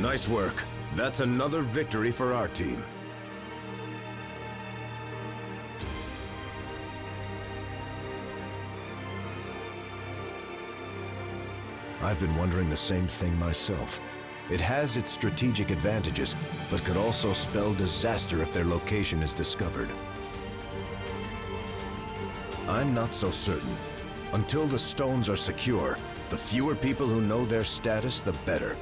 Nice work. That's another victory for our team. I've been wondering the same thing myself. It has its strategic advantages, but could also spell disaster if their location is discovered. I'm not so certain. Until the stones are secure, the fewer people who know their status, the better.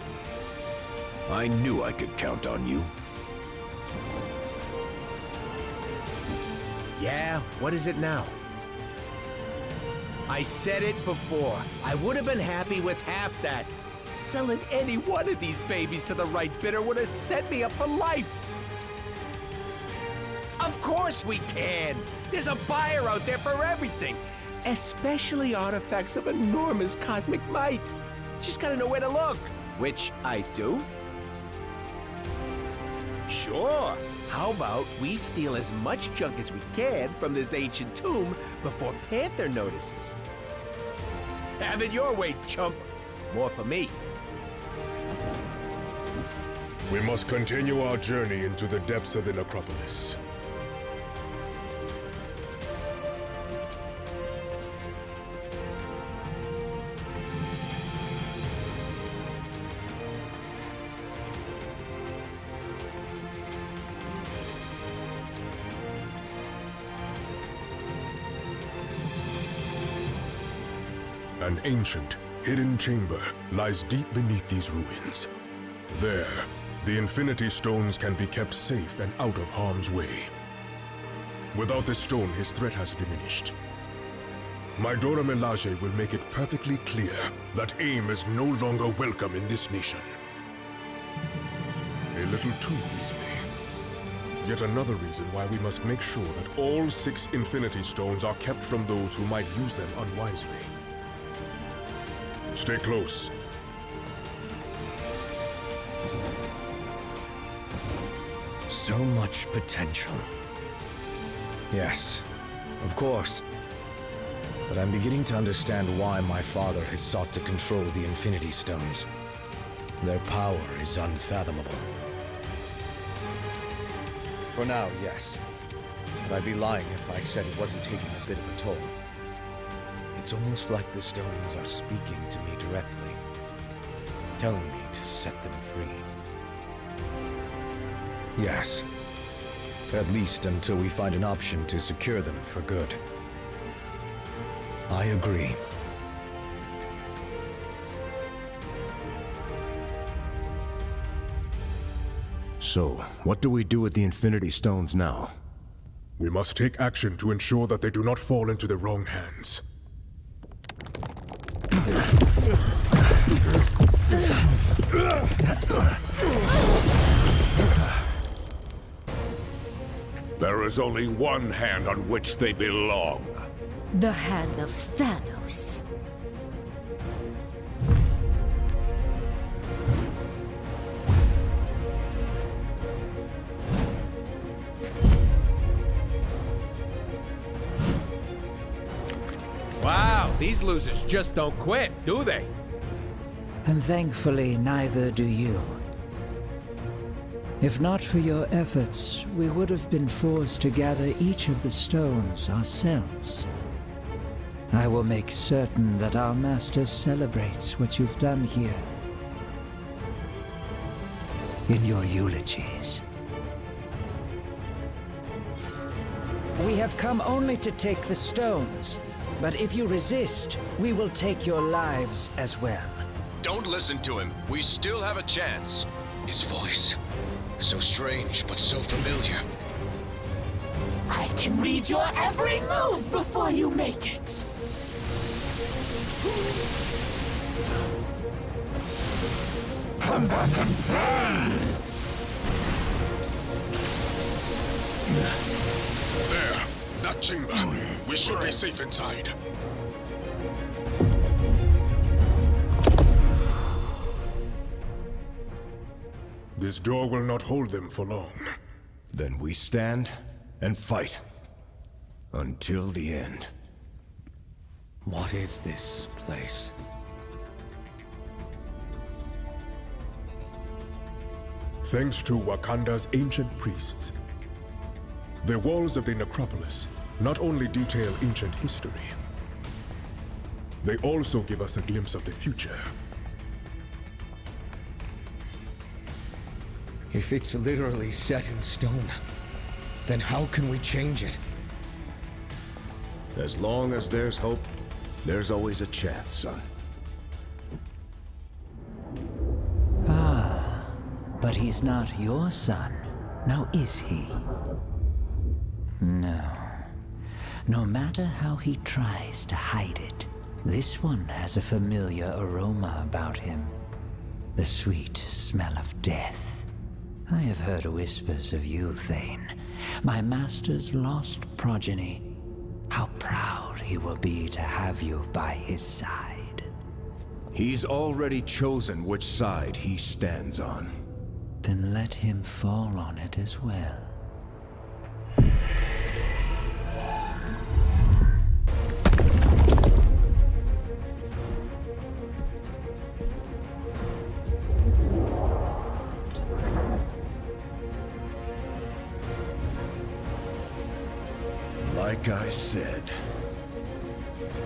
I knew I could count on you. Yeah, what is it now? I said it before. I would have been happy with half that. Selling any one of these babies to the right bidder would have set me up for life. Of course we can. There's a buyer out there for everything. Especially artifacts of enormous cosmic might. Just gotta know where to look. Which I do. Sure. How about we steal as much junk as we can from this ancient tomb before Panther notices? Have it your way, chump. More for me. We must continue our journey into the depths of the necropolis. An ancient, hidden chamber lies deep beneath these ruins. There, the Infinity Stones can be kept safe and out of harm's way. Without this stone, his threat has diminished. My Dora Milaje will make it perfectly clear that AIM is no longer welcome in this nation. A little too easily. Yet another reason why we must make sure that all 6 Infinity Stones are kept from those who might use them unwisely. Stay close. So much potential. Yes, of course. But I'm beginning to understand why my father has sought to control the Infinity Stones. Their power is unfathomable. For now, yes. But I'd be lying if I said it wasn't taking a bit of a toll. It's almost like the stones are speaking to me directly, telling me to set them free. Yes. At least until we find an option to secure them for good. I agree. So, what do we do with the Infinity Stones now? We must take action to ensure that they do not fall into the wrong hands. There is only one hand on which they belong. The hand of Thanos. Wow, these losers just don't quit, do they? And thankfully, neither do you. If not for your efforts, we would have been forced to gather each of the stones ourselves. I will make certain that our master celebrates what you've done here. In your eulogies. We have come only to take the stones, but if you resist, we will take your lives as well. Don't listen to him. We still have a chance. His voice. So strange, but so familiar. I can read your every move before you make it. Come back and play! There! That chamber! We should be safe inside. This door will not hold them for long. Then we stand and fight. Until the end. What is this place? Thanks to Wakanda's ancient priests. The walls of the necropolis not only detail ancient history, they also give us a glimpse of the future. If it's literally set in stone, then how can we change it? As long as there's hope, there's always a chance, son. But he's not your son, now is he? No. No matter how he tries to hide it, this one has a familiar aroma about him. The sweet smell of death. I have heard whispers of you, Thane, my master's lost progeny. How proud he will be to have you by his side. He's already chosen which side he stands on. Then let him fall on it as well. Like I said,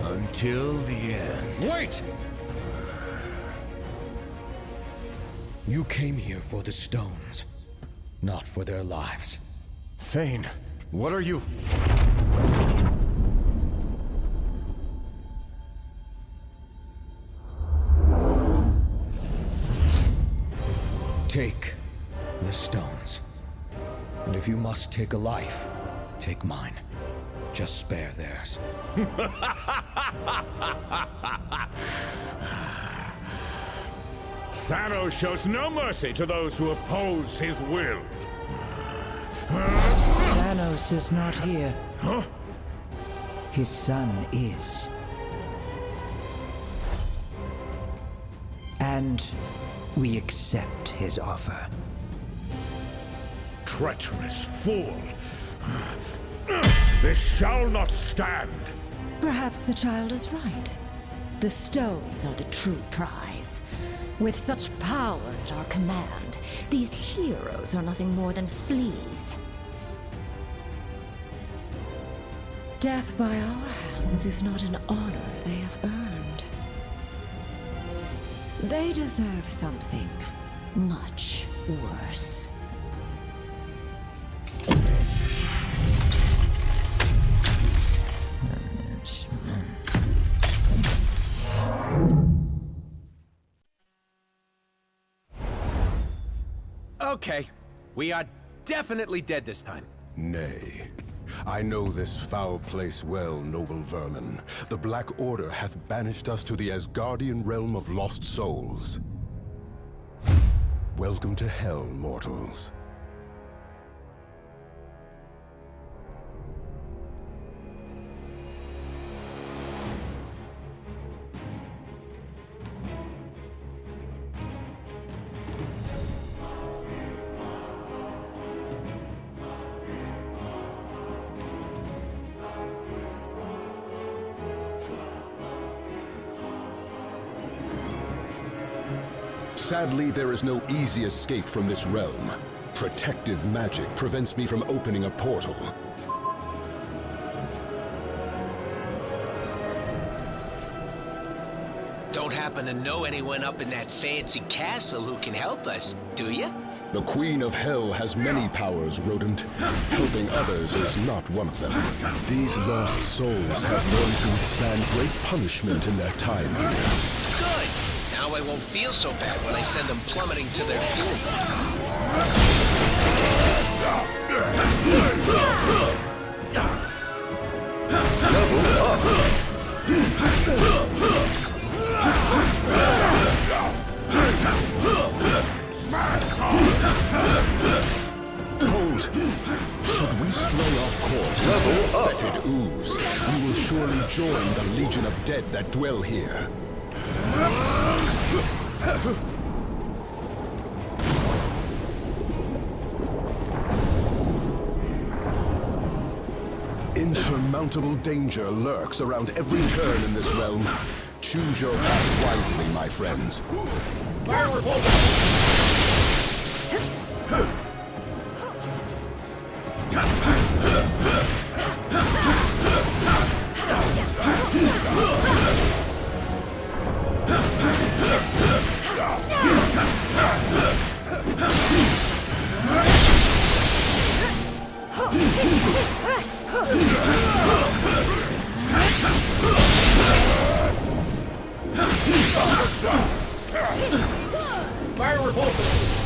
until the end. Wait! You came here for the stones, not for their lives. Thane, what are you? Take the stones. And if you must take a life, take mine. Just spare theirs. Thanos shows no mercy to those who oppose his will. Thanos is not here. Huh? His son is. And we accept his offer. Treacherous fool! This shall not stand! Perhaps the child is right. The stones are the true prize. With such power at our command, these heroes are nothing more than fleas. Death by our hands is not an honor they have earned. They deserve something much worse. Okay, we are definitely dead this time. Nay. I know this foul place well, noble vermin. The Black Order hath banished us to the Asgardian realm of lost souls. Welcome to hell, mortals. Sadly, there is no easy escape from this realm. Protective magic prevents me from opening a portal. Don't happen to know anyone up in that fancy castle who can help us, do you? The Queen of Hell has many powers, rodent. Helping others is not one of them. These lost souls have learned to withstand great punishment in their time here. Good! Now I won't feel so bad when I send them plummeting to their doom. Hold! Should we stray off course, fetid ooze, we will surely join the legion of dead that dwell here. Insurmountable danger lurks around every turn in this realm. Choose your path wisely, my friends. Fire repulsor!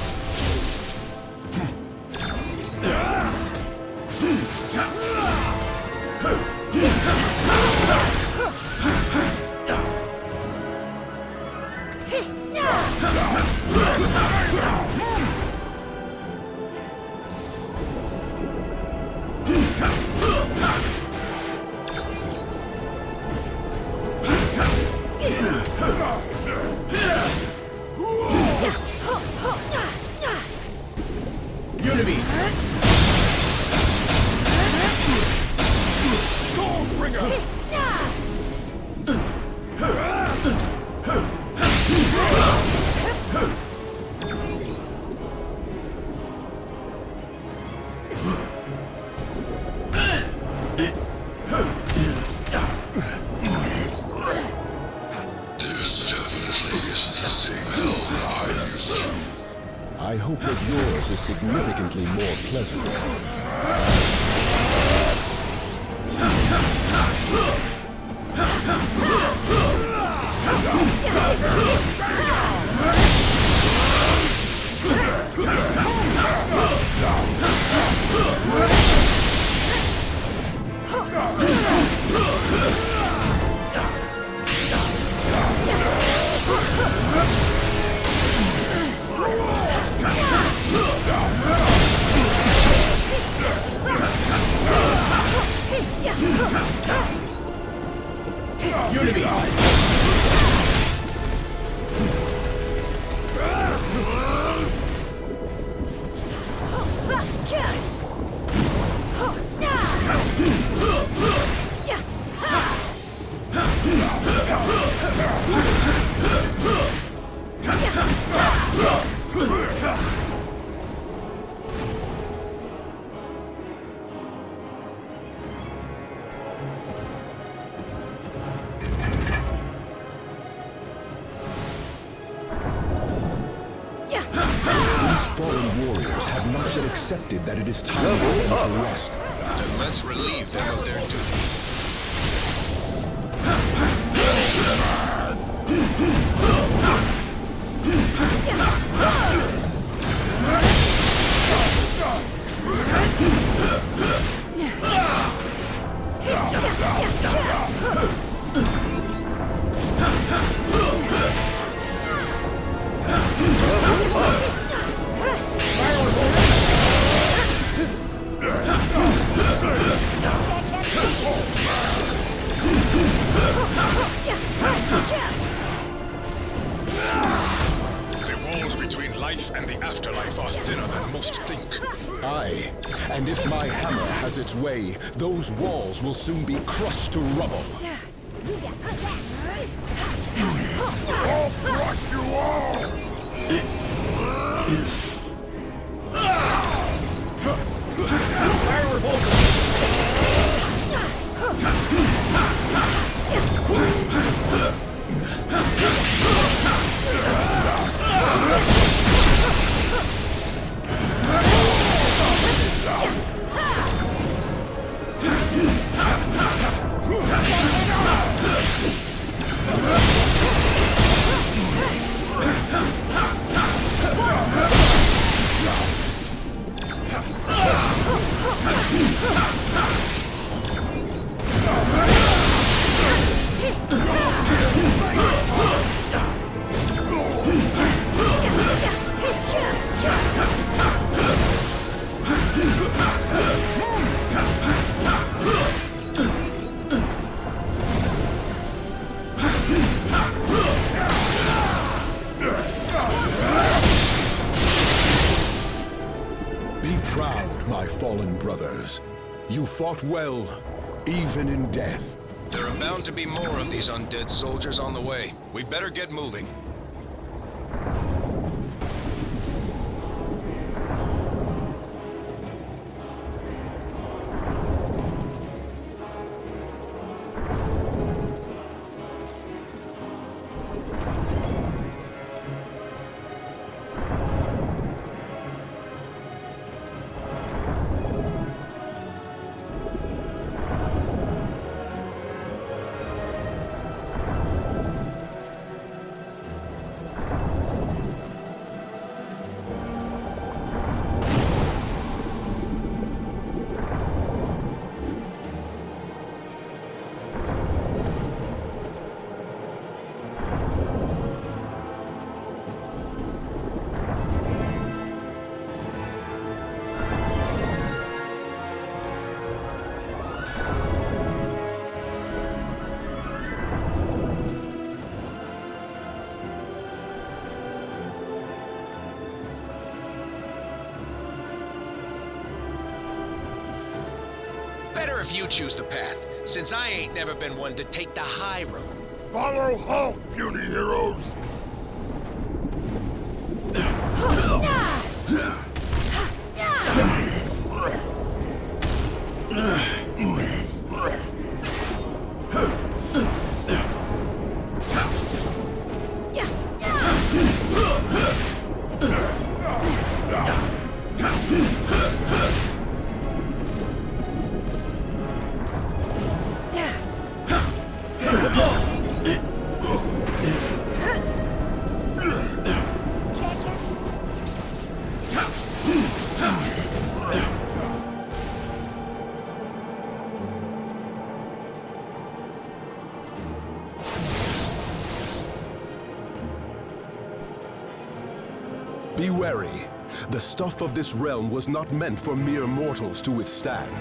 I hope that yours is significantly more pleasant. Fallen warriors have not yet accepted that it is time for them to rest. Then let's relieve them of their duty. Life and the afterlife are thinner than most think. Aye, and if my hammer has its way, those walls will soon be crushed to rubble. I'll crush you all! Fire repulsor! Proud, my fallen brothers. You fought well, even in death. There are bound to be more of these undead soldiers on the way. We better get moving. if you choose the path, since I ain't never been one to take the high road. Follow Hulk, puny heroes! Be wary. The stuff of this realm was not meant for mere mortals to withstand.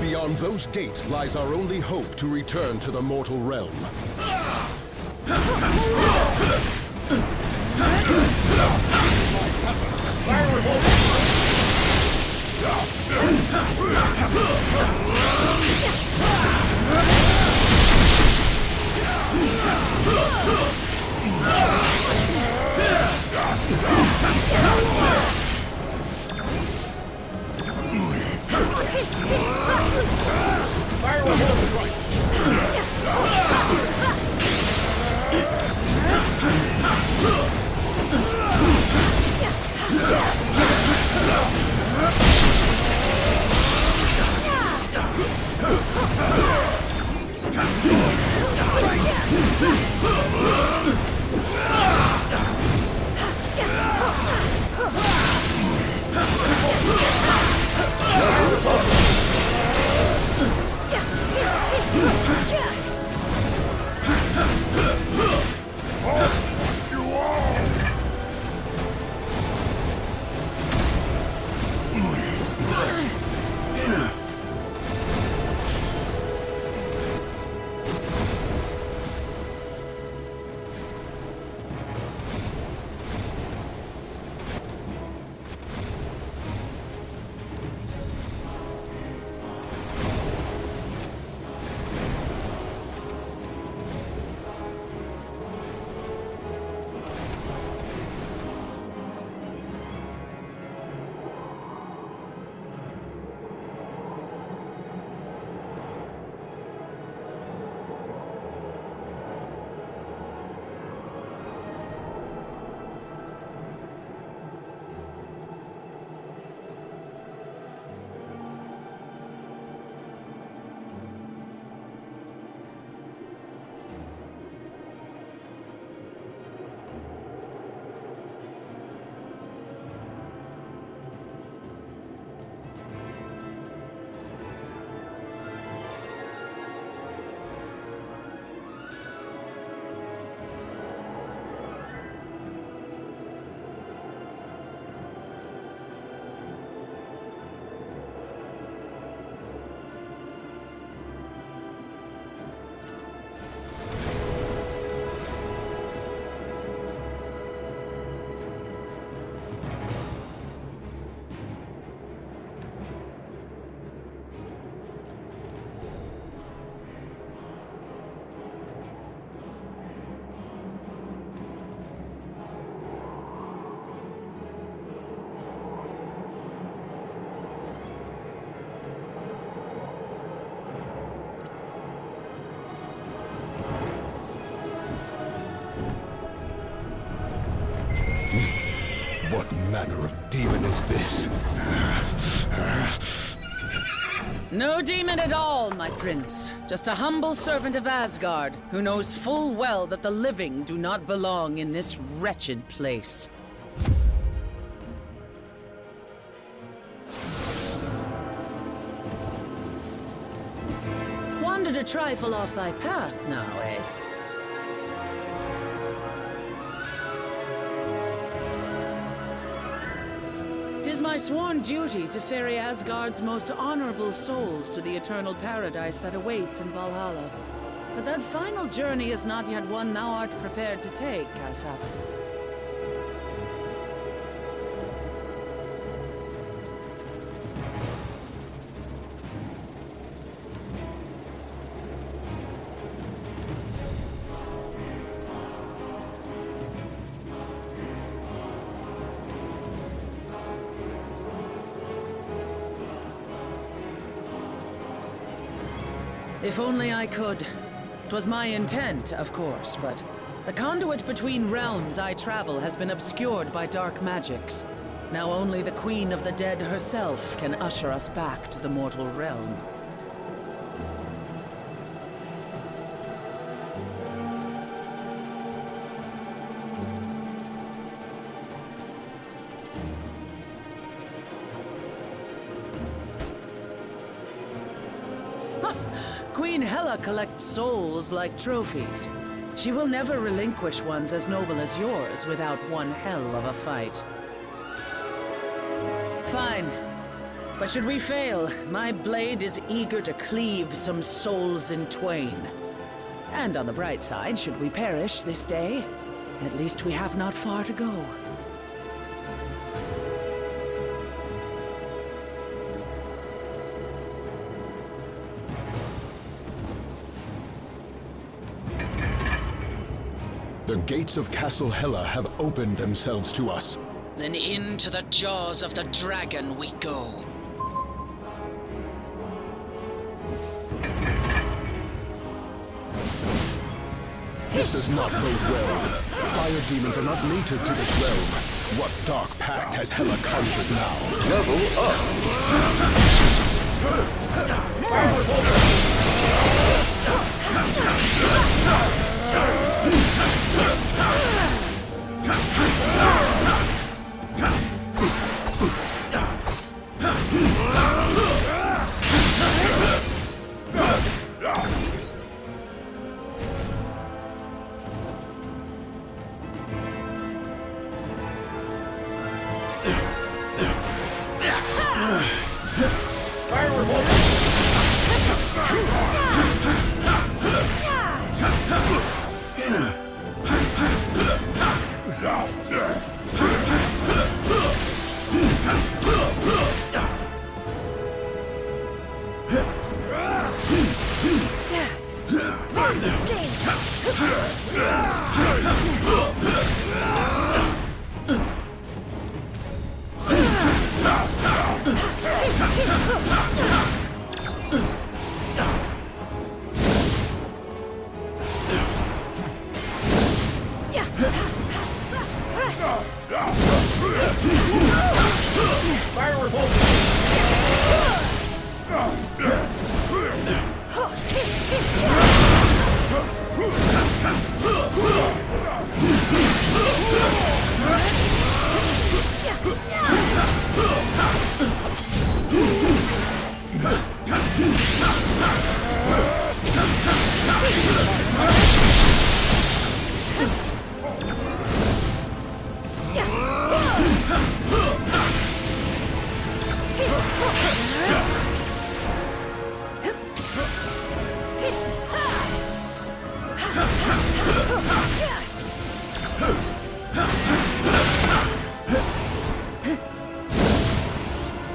Beyond those gates lies our only hope to return to the mortal realm. What manner of demon is this? No demon at all, my prince. Just a humble servant of Asgard, who knows full well that the living do not belong in this wretched place. Wandered a trifle off thy path now, eh? my sworn duty to ferry Asgard's most honorable souls to the eternal paradise that awaits in Valhalla. But that final journey is not yet one thou art prepared to take, I fathom. If only I could. 'Twas my intent, of course, but the conduit between realms I travel has been obscured by dark magics. Now only the Queen of the Dead herself can usher us back to the mortal realm. Queen Hela collects souls like trophies. She will never relinquish ones as noble as yours without one hell of a fight. Fine. But should we fail, my blade is eager to cleave some souls in twain. And on the bright side, should we perish this day, at least we have not far to go. The gates of Castle Hela have opened themselves to us. Then into the jaws of the dragon we go. This does not bode well. Fire demons are not native to this realm. What dark pact has Hela conjured now? Level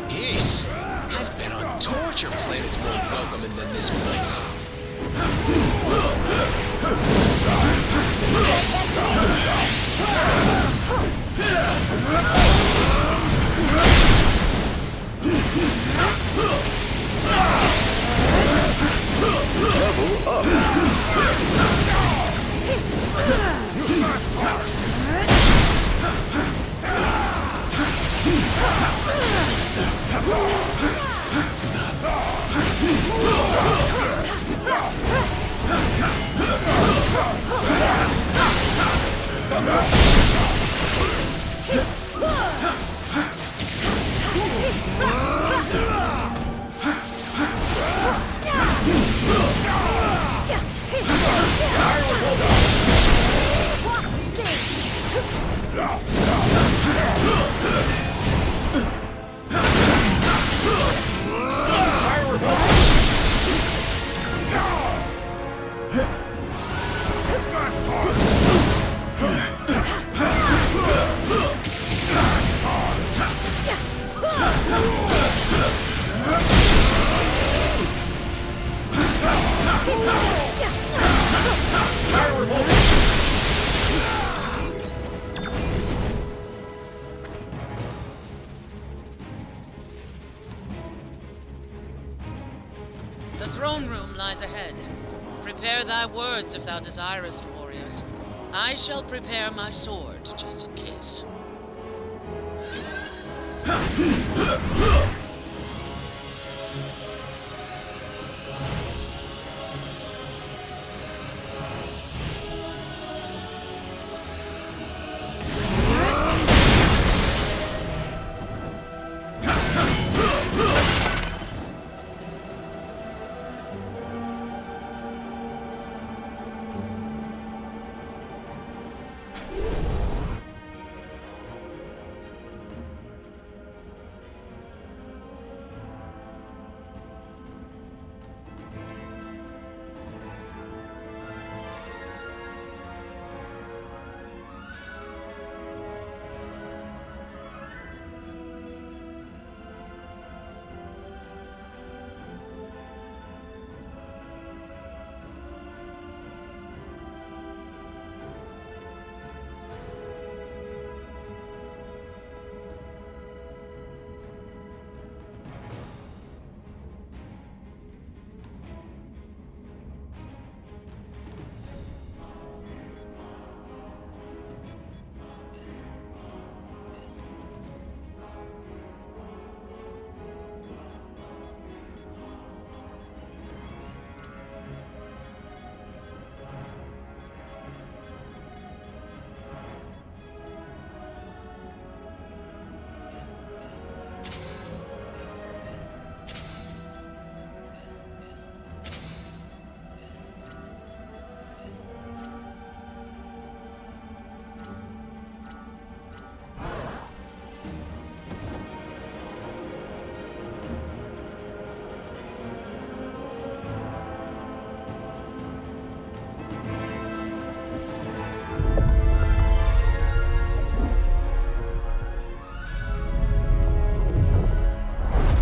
Yes, I've been on torture planets more welcoming than this place. Level up. The throne room lies ahead. Prepare thy words if thou desirest, warriors. I shall prepare my sword, just in case.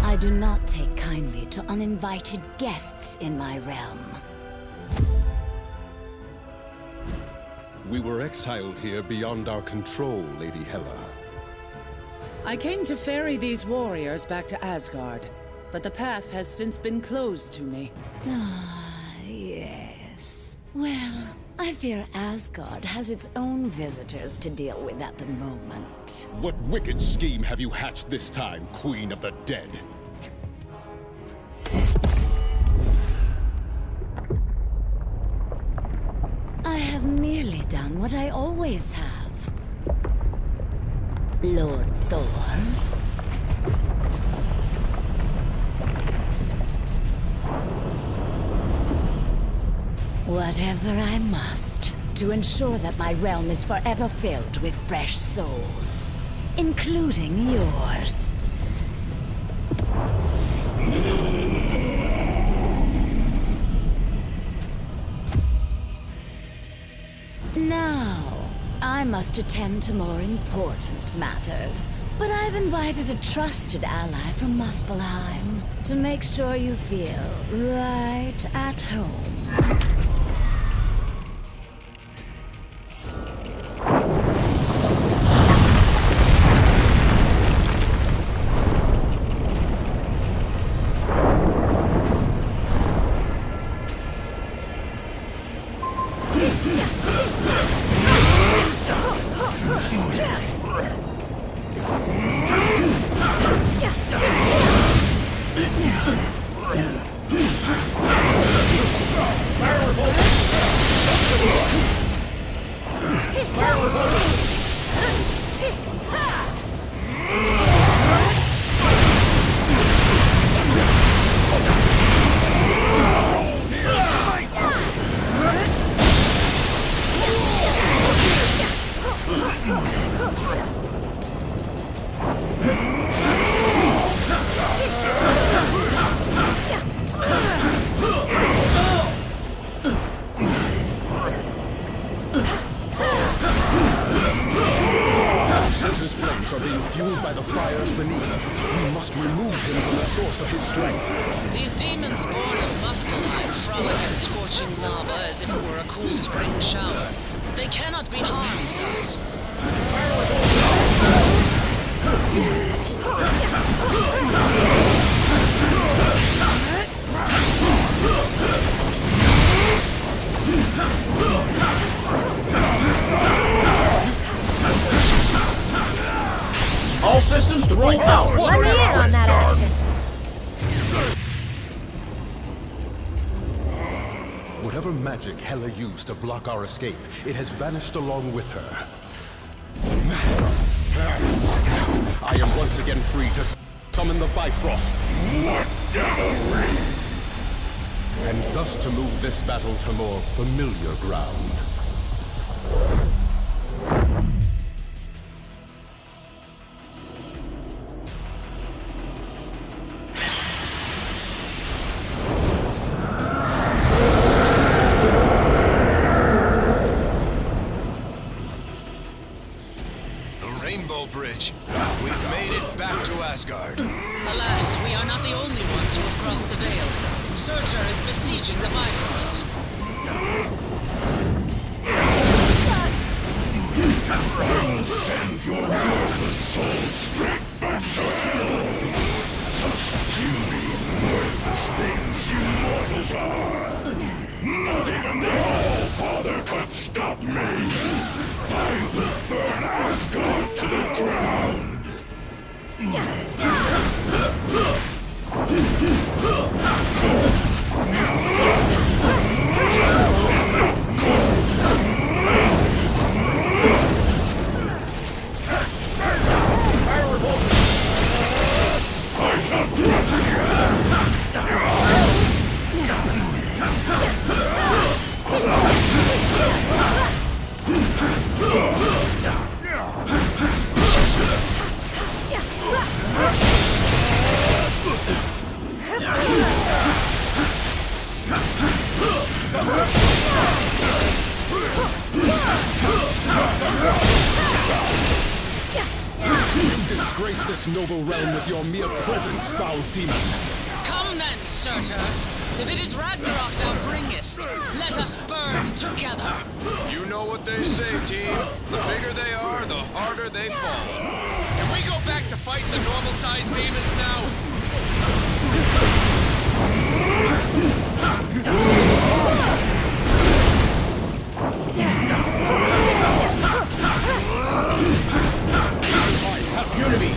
I do not take kindly to uninvited guests in my realm. We were exiled here beyond our control, Lady Hela. I came to ferry these warriors back to Asgard, but the path has since been closed to me. Ah, yes. Well, I fear Asgard has its own visitors to deal with at the moment. What wicked scheme have you hatched this time, Queen of the Dead? I have merely done what I always have. Lord Thor. Whatever I must, to ensure that my realm is forever filled with fresh souls, including yours. Now, I must attend to more important matters. But I've invited a trusted ally from Muspelheim to make sure you feel right at home. Since his flames are being fueled by the fires beneath, we must remove him from the source of his strength. These demons born of Muspelheim frolic in scorching lava as if it were a cool spring shower. They cannot be harmed thus. Whatever magic Hela used to block our escape, it has vanished along with her. I am once again free to summon the Bifrost. What devilry! And thus to move this battle to more familiar ground. Bridge. We've made it back to Asgard. Alas, we are not the only ones who have crossed the veil. Surtur is besieging the Bifrost. I will send your worthless soul straight back to hell. Such puny, worthless things you mortals are. Not even the All-Father could stop me. I will burn Asgard to the ground! I shall crush You disgrace this noble realm with your mere presence, foul demon! Come then, Surtur. If it is Ragnarok thou bringest, let us burn together. You know what they say, team. The bigger they are, the harder they fall. Can we go back to fighting the normal-sized demons now? Unity!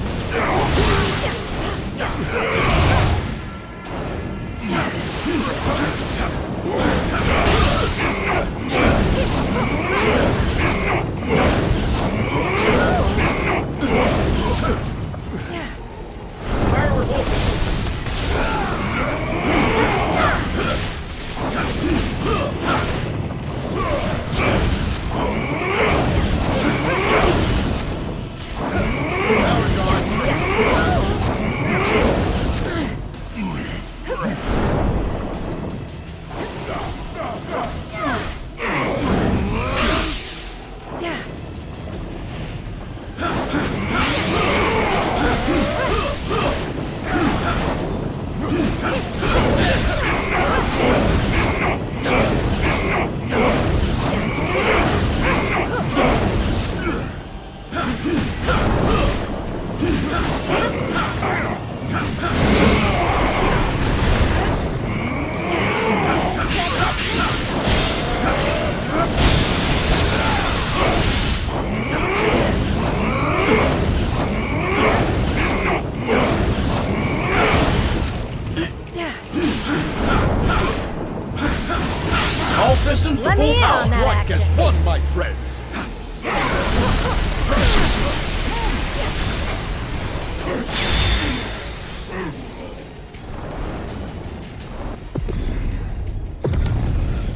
All systems to full power. Strike as one, my friends!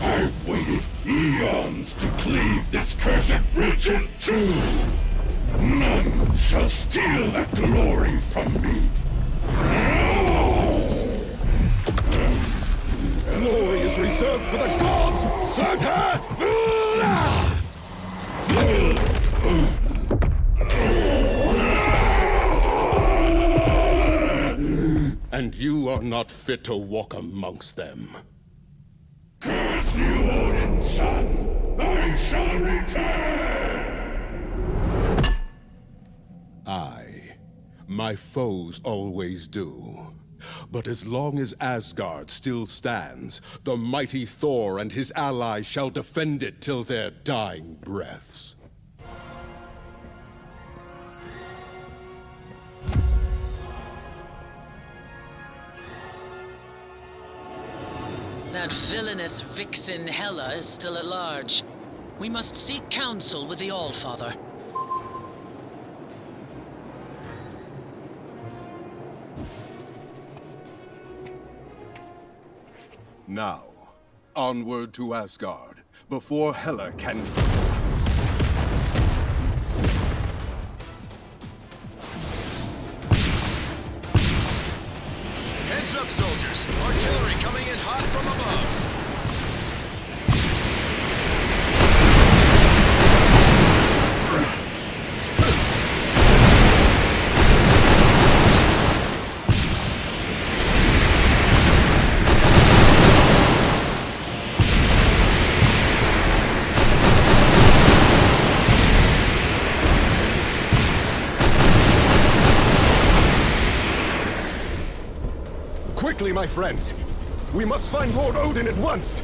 I've waited eons to cleave this cursed bridge in two. None shall steal that glory from me. Glory is reserved for the gods, Surtur! And you are not fit to walk amongst them. Curse you, Odin's son! I shall return! Aye, my foes always do. But as long as Asgard still stands, the mighty Thor and his allies shall defend it till their dying breaths. That villainous vixen Hela is still at large. We must seek counsel with the Allfather. Now, onward to Asgard, before Hela can... Heads up, soldiers. Artillery coming in hot from above. Quickly, my friends! We must find Lord Odin at once!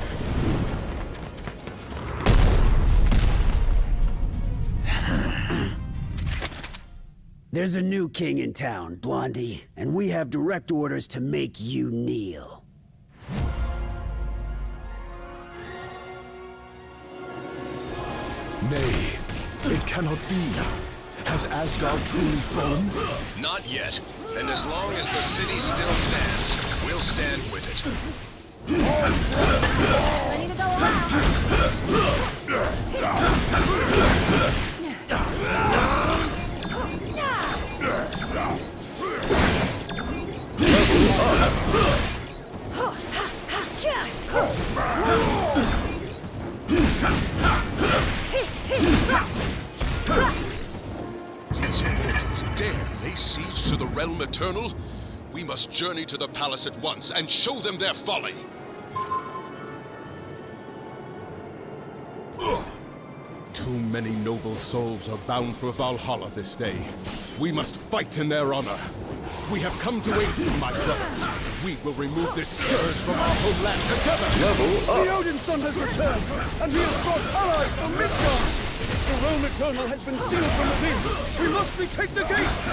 There's a new king in town, Blondie, and we have direct orders to make you kneel. Nay, it cannot be. Has Asgard truly fallen? Not yet. And as long as the city still stands, we'll stand with it. Ready to go Dare lay siege to the realm eternal? We must journey to the palace at once and show them their folly! Too many noble souls are bound for Valhalla this day. We must fight in their honor. We have come to aid you, my brothers. We will remove this scourge from our homeland together! Level up! The Odin Son has returned, and he has brought allies from Midgard! The realm eternal has been sealed from within! We must retake the gates!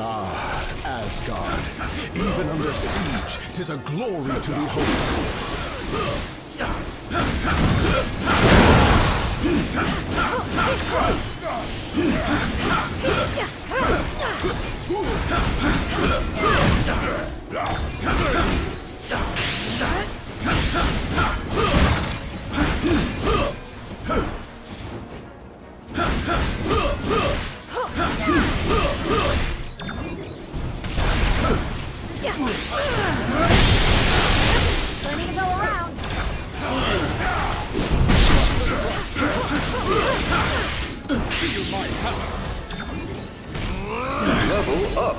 Ah, Asgard. Even under siege, 'tis a glory to behold. Ready to go around. Feel my power! Level up!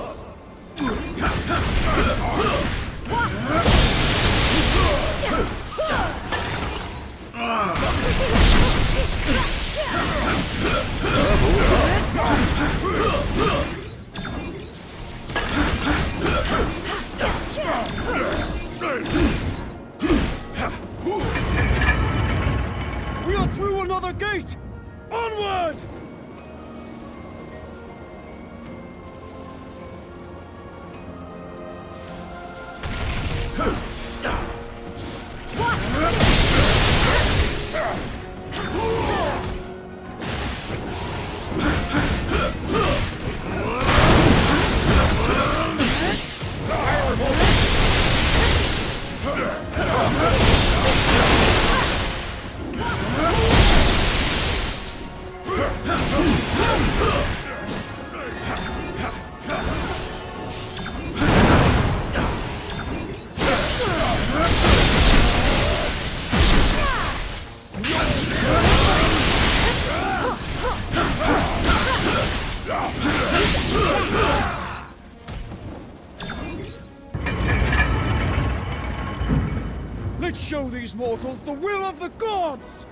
Let's show these mortals the will of the gods!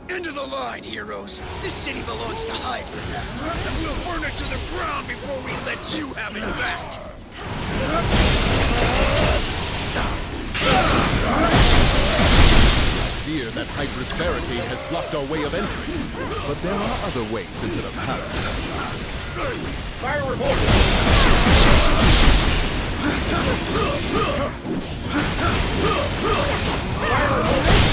Into the line, heroes. This city belongs to Hydra now. And we'll burn it to the ground before we let you have it back. I fear that Hydra's barricade has blocked our way of entry. But there are other ways into the palace. Fire report! Fire report!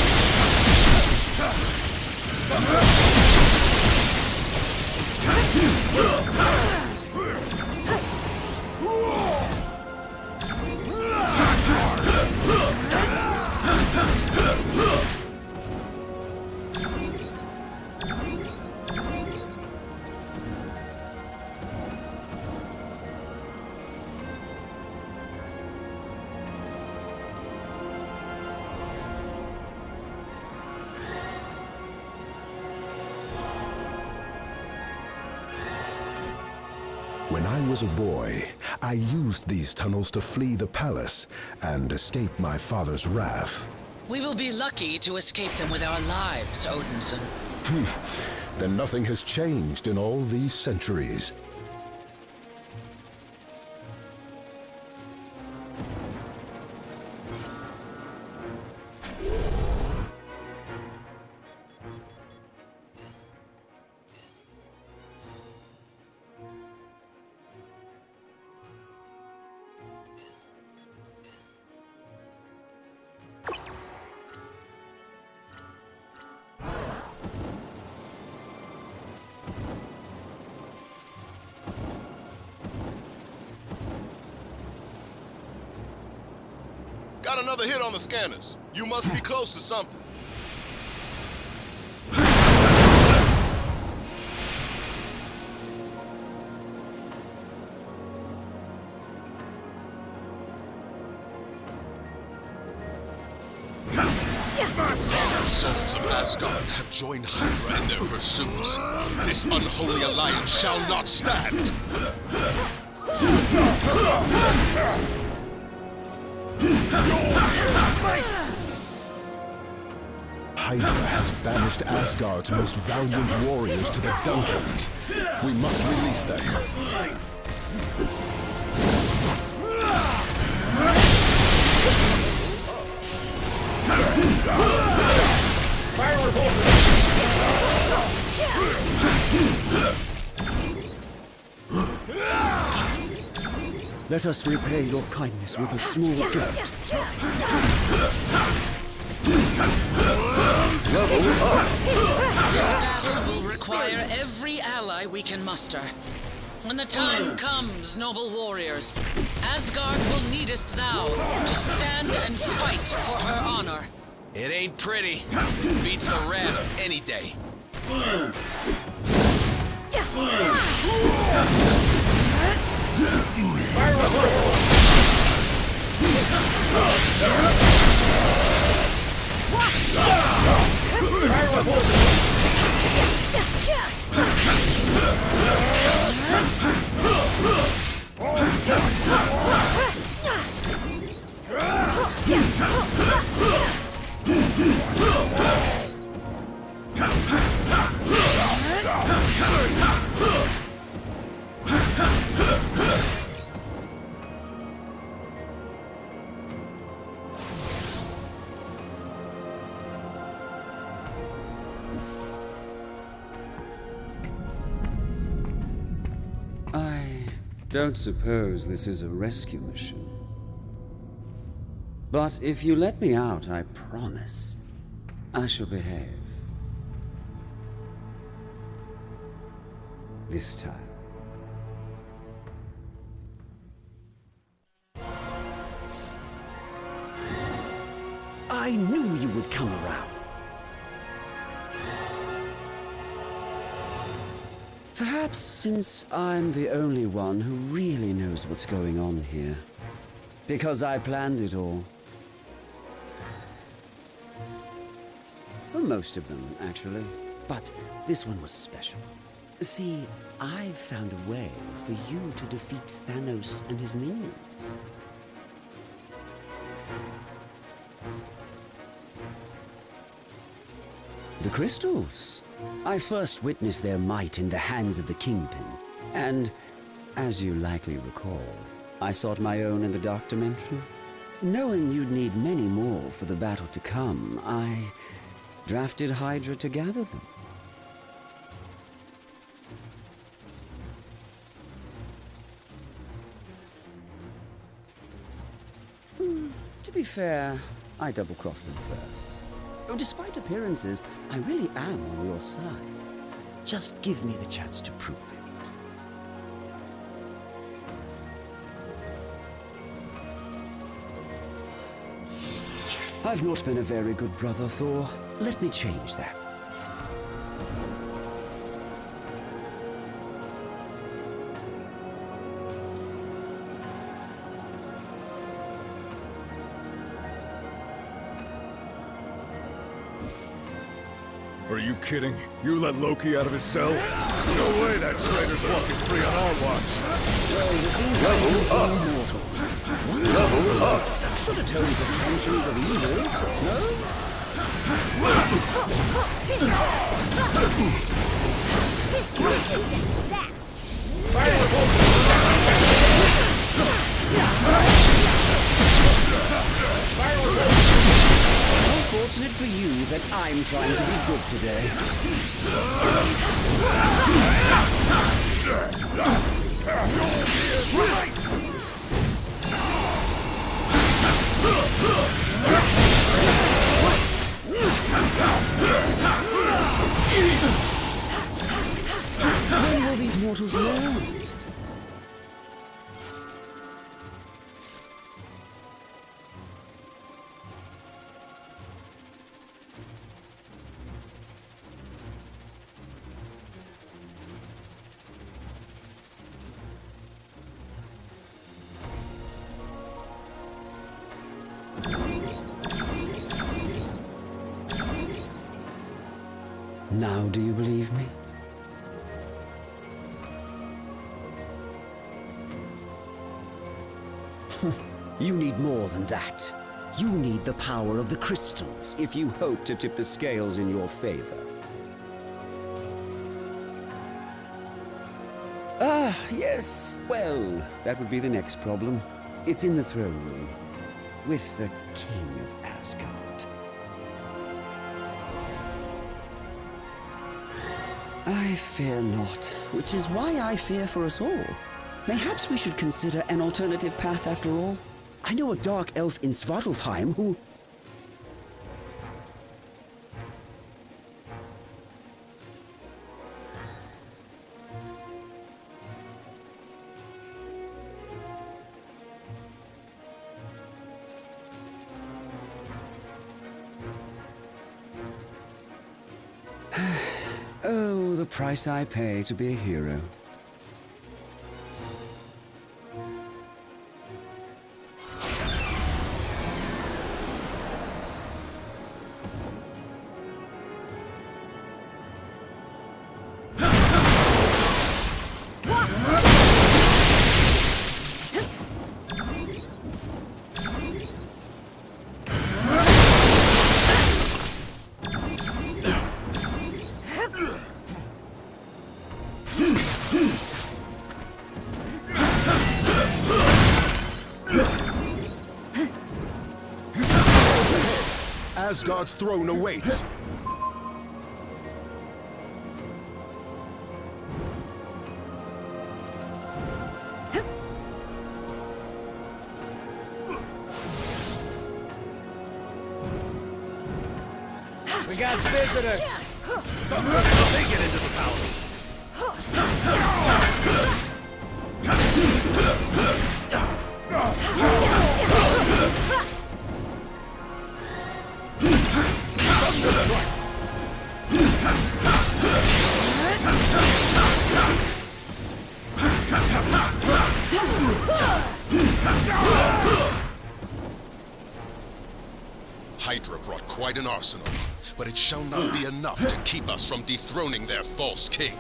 When I was a boy, I used these tunnels to flee the palace and escape my father's wrath. We will be lucky to escape them with our lives, Odinson. Then nothing has changed in all these centuries. Got another hit on the scanners. You must be close to something. The souls of Asgard have joined Hydra in their pursuits. This unholy alliance shall not stand. Hydra has banished Asgard's most valiant warriors to the dungeons. We must release them. Fire report! Let us repay your kindness with a small gift. Level up! This battle will require every ally we can muster. When the time comes, noble warriors, Asgard will need us thou to stand and fight for her honor. It ain't pretty. It beats the wrath any day. Fire reversal! Fire reversal! I don't suppose this is a rescue mission. But if you let me out, I promise I shall behave. This time. I knew you would come around. Perhaps since I'm the only one who really knows what's going on here. Because I planned it all. Well, most of them, actually. But this one was special. See, I've found a way for you to defeat Thanos and his minions. The crystals. I first witnessed their might in the hands of the Kingpin. And, as you likely recall, I sought my own in the Dark Dimension. Knowing you'd need many more for the battle to come, I drafted Hydra to gather them. To be fair, I double-crossed them first. Despite appearances, I really am on your side. Just give me the chance to prove it. I've not been a very good brother, Thor. Let me change that. Are you kidding? You let Loki out of his cell? No way that traitor's walking free on our watch. Level up! Level up! Should have told you the centuries of evil, no? Fortunate for you that I'm trying to be good today. When will these mortals learn? Now do you believe me? You need more than that. You need the power of the crystals if you hope to tip the scales in your favor. Ah, yes, well, that would be the next problem. It's in the throne room, with the King of Asgard. I fear not, which is why I fear for us all. Perhaps we should consider an alternative path after all. I know a dark elf in Svartalfheim who... Oh, the price I pay to be a hero. Asgard's throne awaits. We got visitors. They get into the palace. Hydra brought quite an arsenal. but it shall not be enough to keep us from dethroning their false king.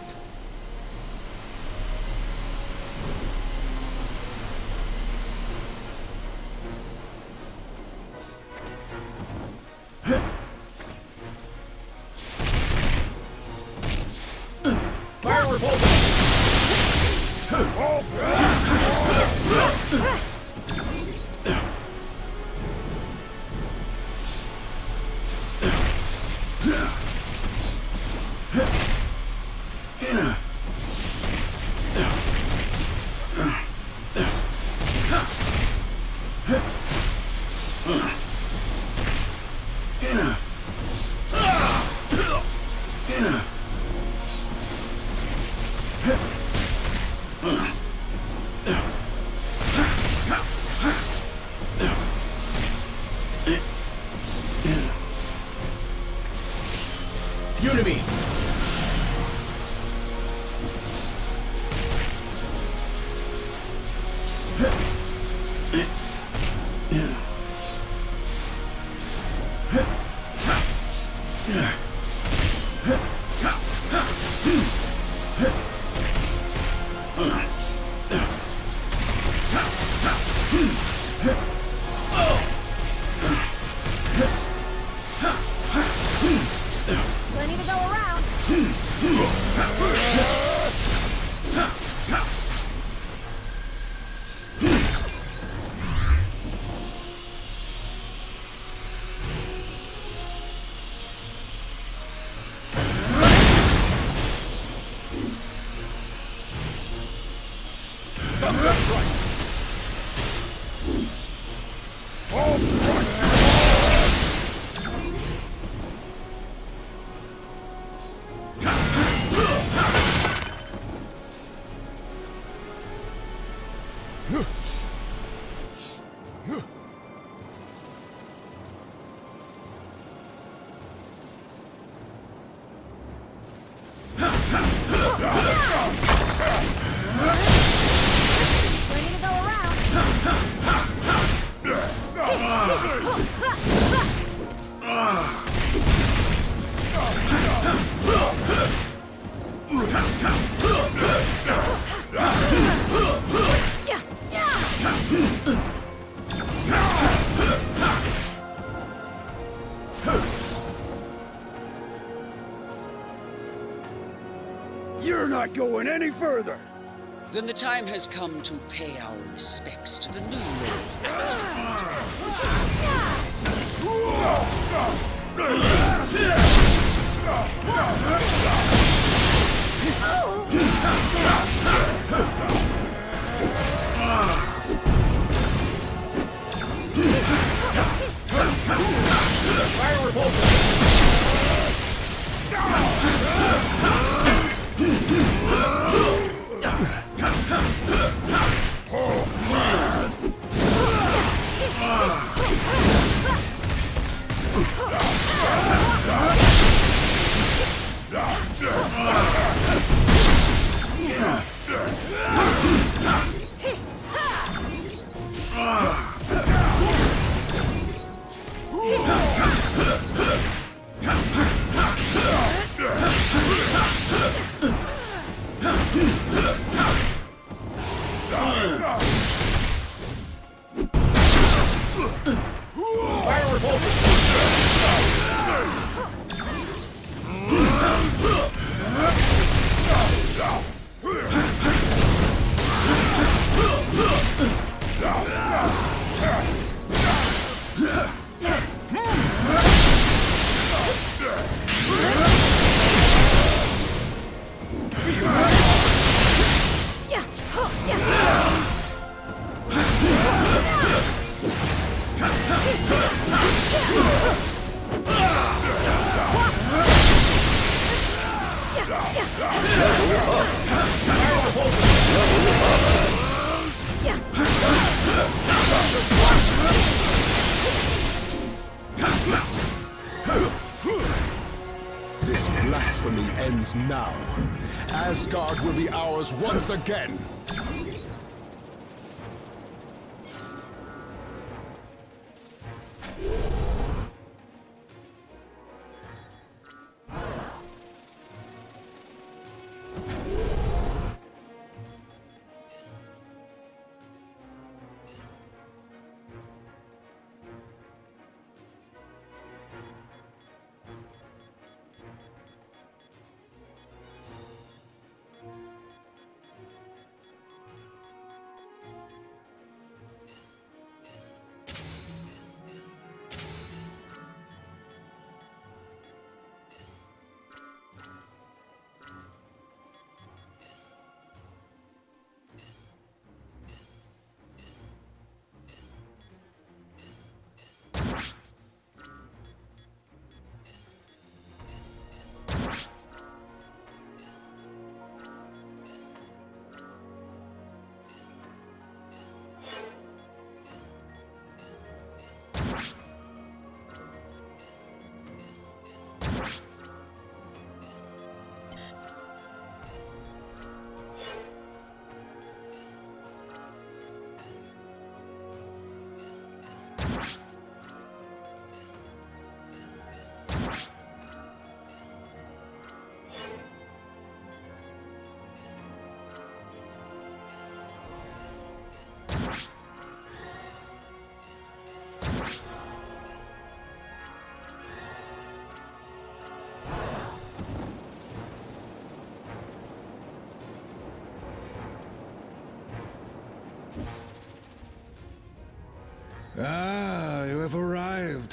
Fire repulsor! Unity! Plenty to go around. Plenty to go You're not going any further! Then the time has come to pay our respects to the new Fire repulsor! This blasphemy ends now. Asgard will be ours once again.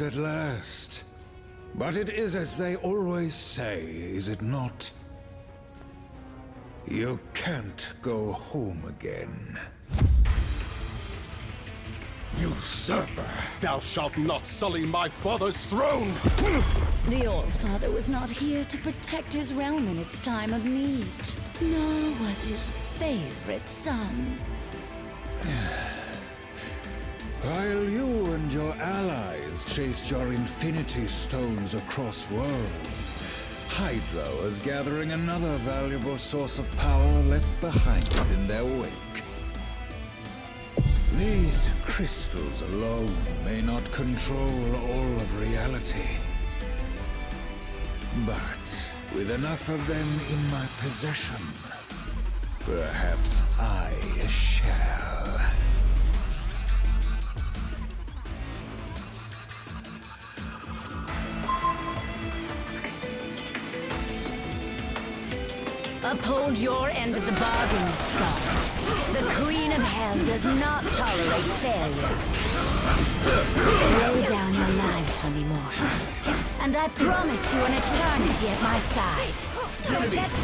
arrived at last. But it is as they always say, is it not? You can't go home again. Usurper! Thou shalt not sully my father's throne! The All-Father was not here to protect his realm in its time of need, nor was his favorite son. While you and your allies chased your Infinity Stones across worlds, Hydra was gathering another valuable source of power left behind in their wake. These crystals alone may not control all of reality. But with enough of them in my possession, perhaps I shall. Uphold your end of the bargain, Skull. The Queen of Hell does not tolerate failure. Lay down your lives for me, mortals, and I promise you an eternity at my side. Don't catch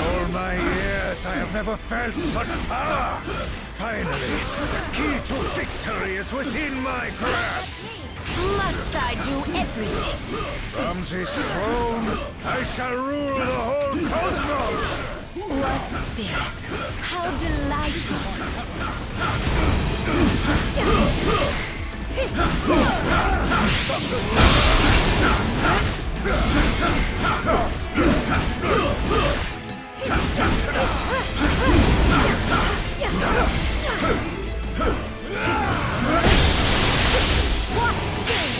All my years, I have never felt such power! Finally, the key to victory is within my grasp! Must I do everything? From this throne, I shall rule the whole cosmos! What spirit? How delightful! Wasp sting!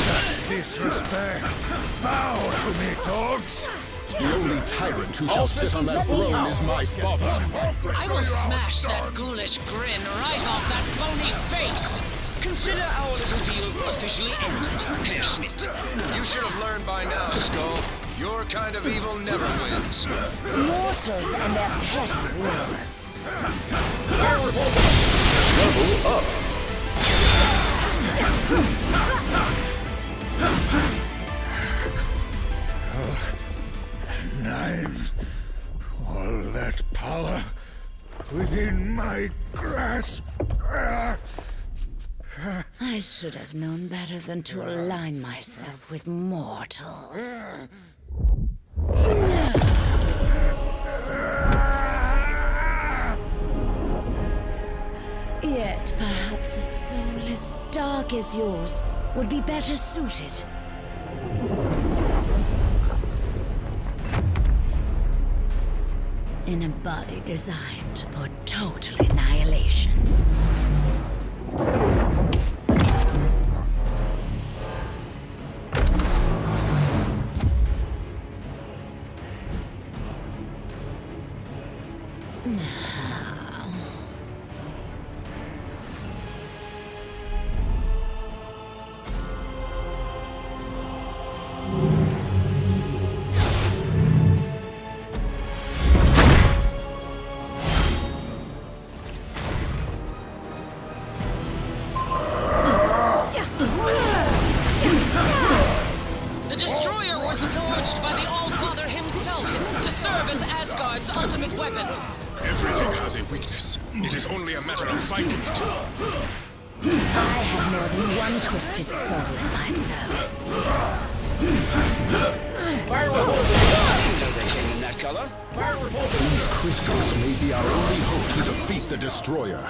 That's disrespect! Bow to me, dogs! The only tyrant who shall sit on that throne is my father. I will smash that ghoulish grin right off that phony face! Consider our little deal officially ended, Herr Schmidt. You should have learned by now, Skull. Your kind of evil never wins. Mortals and their petty wars. Level up! Nine. All that power within my grasp. I should have known better than to align myself with mortals. Yet perhaps a soul as dark as yours would be better suited. In a body designed for total annihilation. The Destroyer was forged by the All-Father himself to serve as Asgard's ultimate weapon. Everything has a weakness. It is only a matter of finding it. I have more than one twisted soul in my service. These crystals may be our only hope to defeat the Destroyer.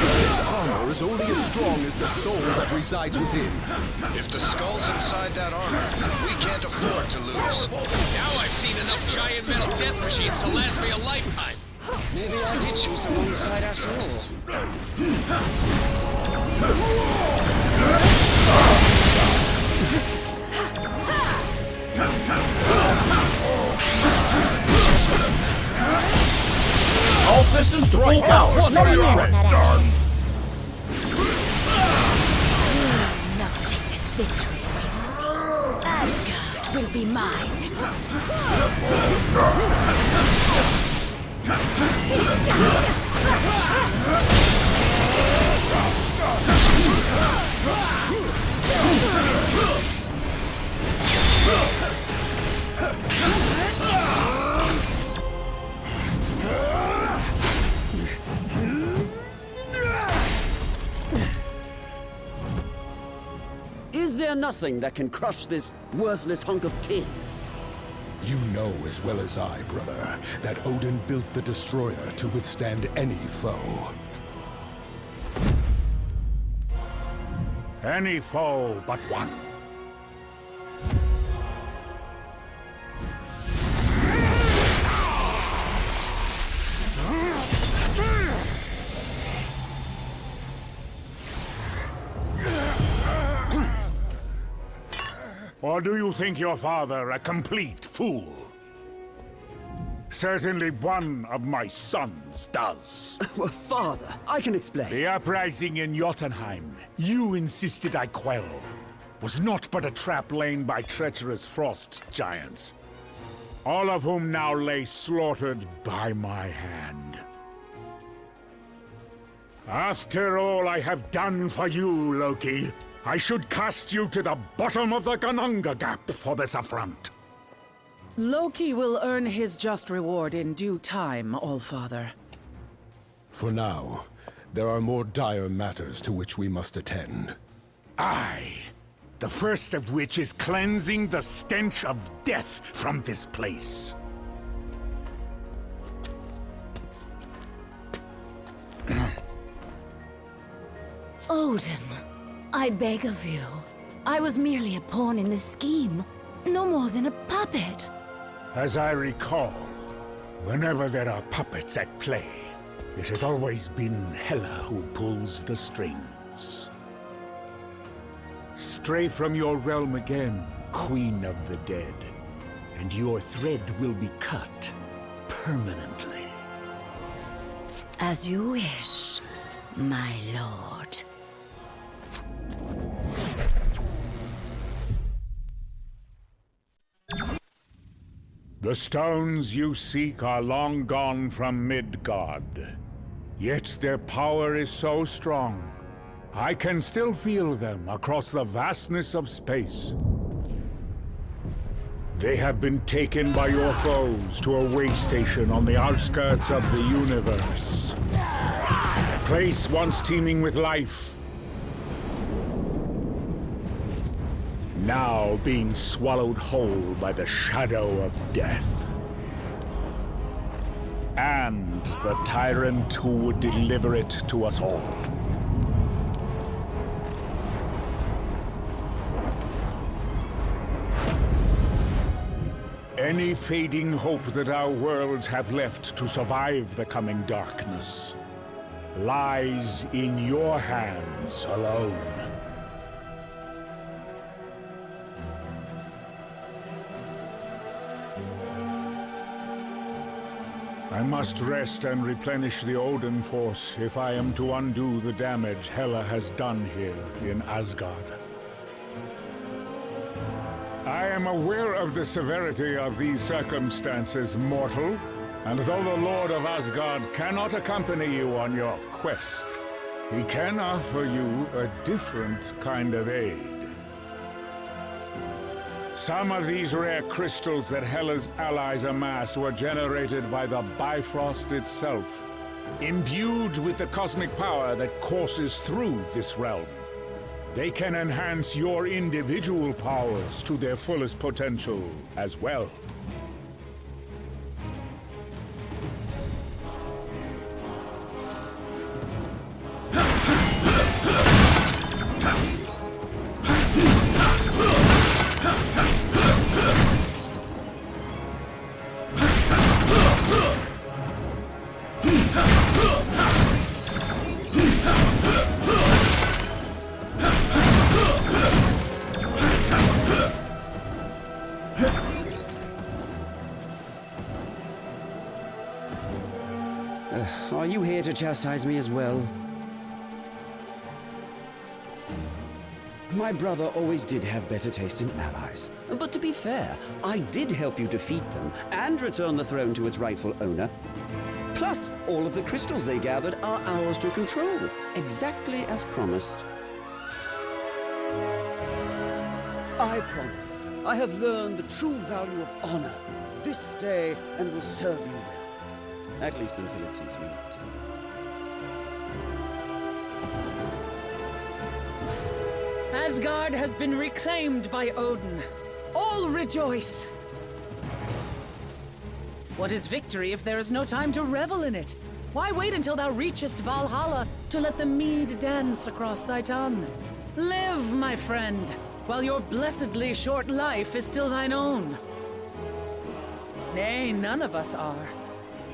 This armor is only as strong as the soul that resides within. If the skull's inside that armor, we can't afford to lose. Now I've seen enough giant metal death machines to last me a lifetime. Maybe I did choose the wrong side after all. All systems strike out! Not take this victory away from me. Asgard will be mine. Is there nothing that can crush this worthless hunk of tin? You know as well as I, brother, that Odin built the Destroyer to withstand any foe. Any foe but one. Or do you think your father a complete fool? Certainly one of my sons does. Well, father, I can explain. The uprising in Jotunheim, you insisted I quell, was not but a trap laid by treacherous frost giants, all of whom now lay slaughtered by my hand. After all I have done for you, Loki, I should cast you to the bottom of the Gananga Gap for this affront. Loki will earn his just reward in due time, Allfather. For now, there are more dire matters to which we must attend. Aye, the first of which is cleansing the stench of death from this place. Odin, I beg of you. I was merely a pawn in this scheme. No more than a puppet. As I recall, whenever there are puppets at play, it has always been Hela who pulls the strings. Stray from your realm again, Queen of the Dead, and your thread will be cut permanently. As you wish, my lord. The stones you seek are long gone from Midgard. Yet their power is so strong, I can still feel them across the vastness of space. They have been taken by your foes to a way station on the outskirts of the universe. A place once teeming with life, now being swallowed whole by the shadow of death. And the tyrant who would deliver it to us all. Any fading hope that our worlds have left to survive the coming darkness lies in your hands alone. I must rest and replenish the Odin force if I am to undo the damage Hela has done here in Asgard. I am aware of the severity of these circumstances, mortal, and though the Lord of Asgard cannot accompany you on your quest, he can offer you a different kind of aid. Some of these rare crystals that Hela's allies amassed were generated by the Bifrost itself, imbued with the cosmic power that courses through this realm. They can enhance your individual powers to their fullest potential as well. Are you here to chastise me as well? My brother always did have better taste in allies. But to be fair, I did help you defeat them and return the throne to its rightful owner. Plus, all of the crystals they gathered are ours to control, exactly as promised. I promise, I have learned the true value of honor this day and will serve you well. At least until it suits me not to. Asgard has been reclaimed by Odin. All rejoice! What is victory if there is no time to revel in it? Why wait until thou reachest Valhalla to let the mead dance across thy tongue? Live, my friend, while your blessedly short life is still thine own. Nay, none of us are.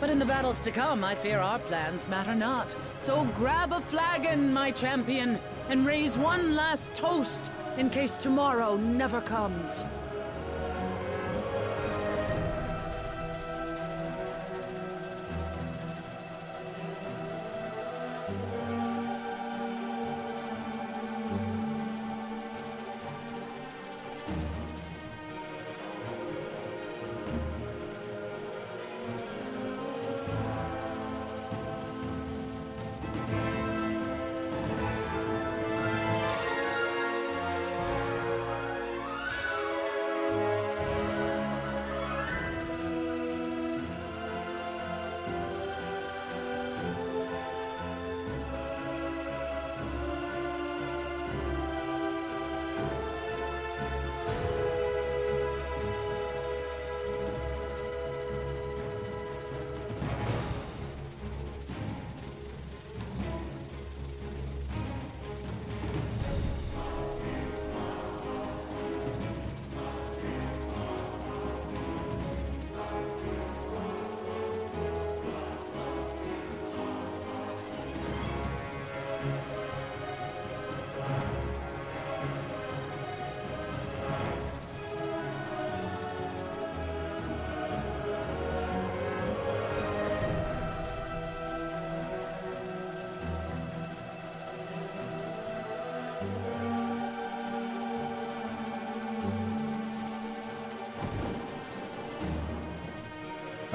But in the battles to come, I fear our plans matter not. So grab a flagon, my champion, and raise one last toast in case tomorrow never comes.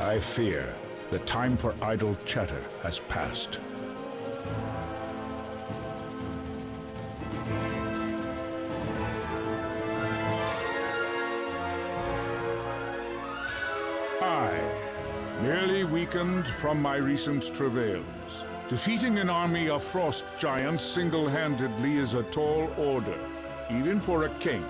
I fear the time for idle chatter has passed. I, merely weakened from my recent travails. Defeating an army of frost giants single-handedly is a tall order, even for a king.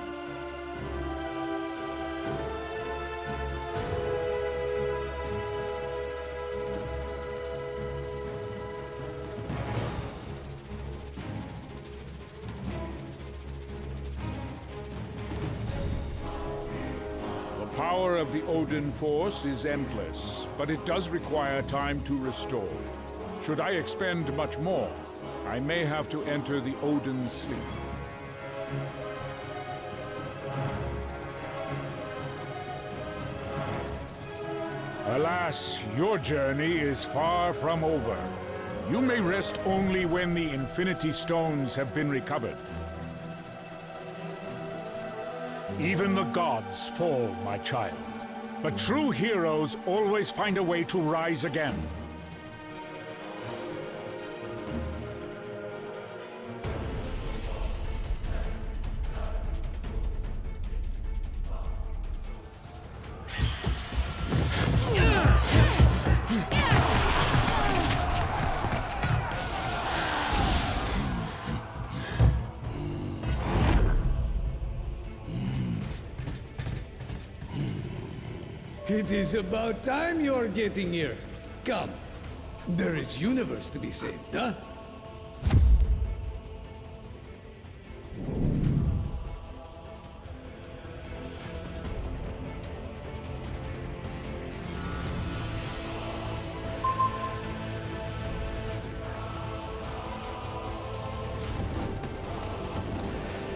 The power of the Odin force is endless, but it does require time to restore. Should I expend much more, I may have to enter the Odin sleep. Alas, your journey is far from over. You may rest only when the Infinity Stones have been recovered. Even the gods fall, my child. But true heroes always find a way to rise again. It is about time you're getting here. Come. There is universe to be saved, huh?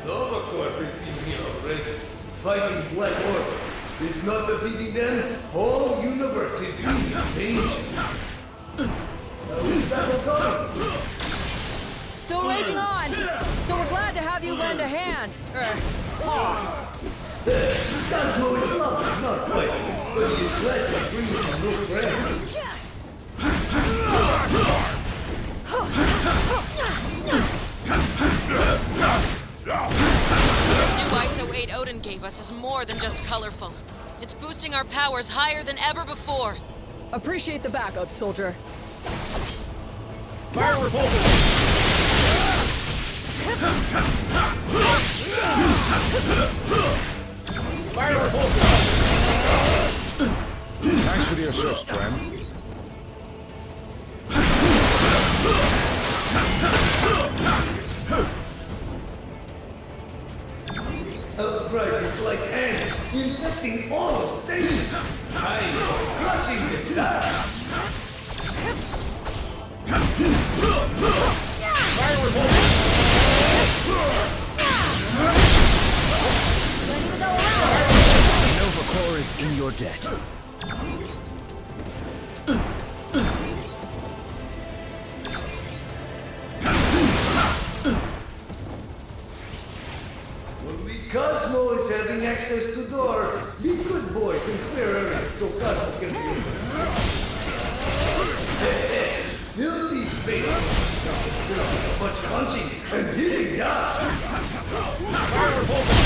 Novacorp has been here already, fighting Black Order. If not defeating them, whole universe is being in danger. How is battle going? Still raging on, so we're glad to have you lend a hand. Cosmo is lovely, not fighting, but he is glad to bring some new friends. The new ISO 8 Odin gave us is more than just colorful. It's boosting our powers higher than ever before. Appreciate the backup, soldier. Fire repulsor! Fire repulsor! Thanks for the assist, friend. Outriders like ants, infecting all stations. I'm crushing them down. Fire repulsor! Nova Corps is in your debt. Only Cosmo is having access to door. Be good boys and clear areas so Cosmo can be open. Fill these spaces. Much punching and hitting ya. Fire repulsor!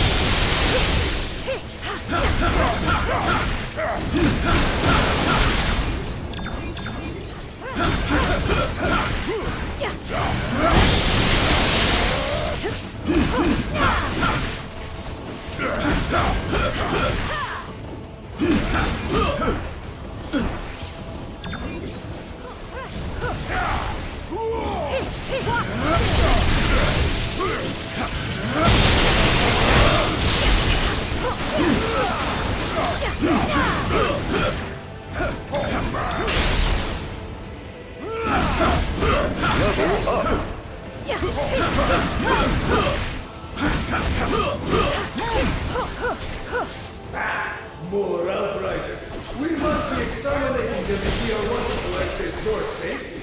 More Outriders! We must be exterminating them if we are wanting to access door safely.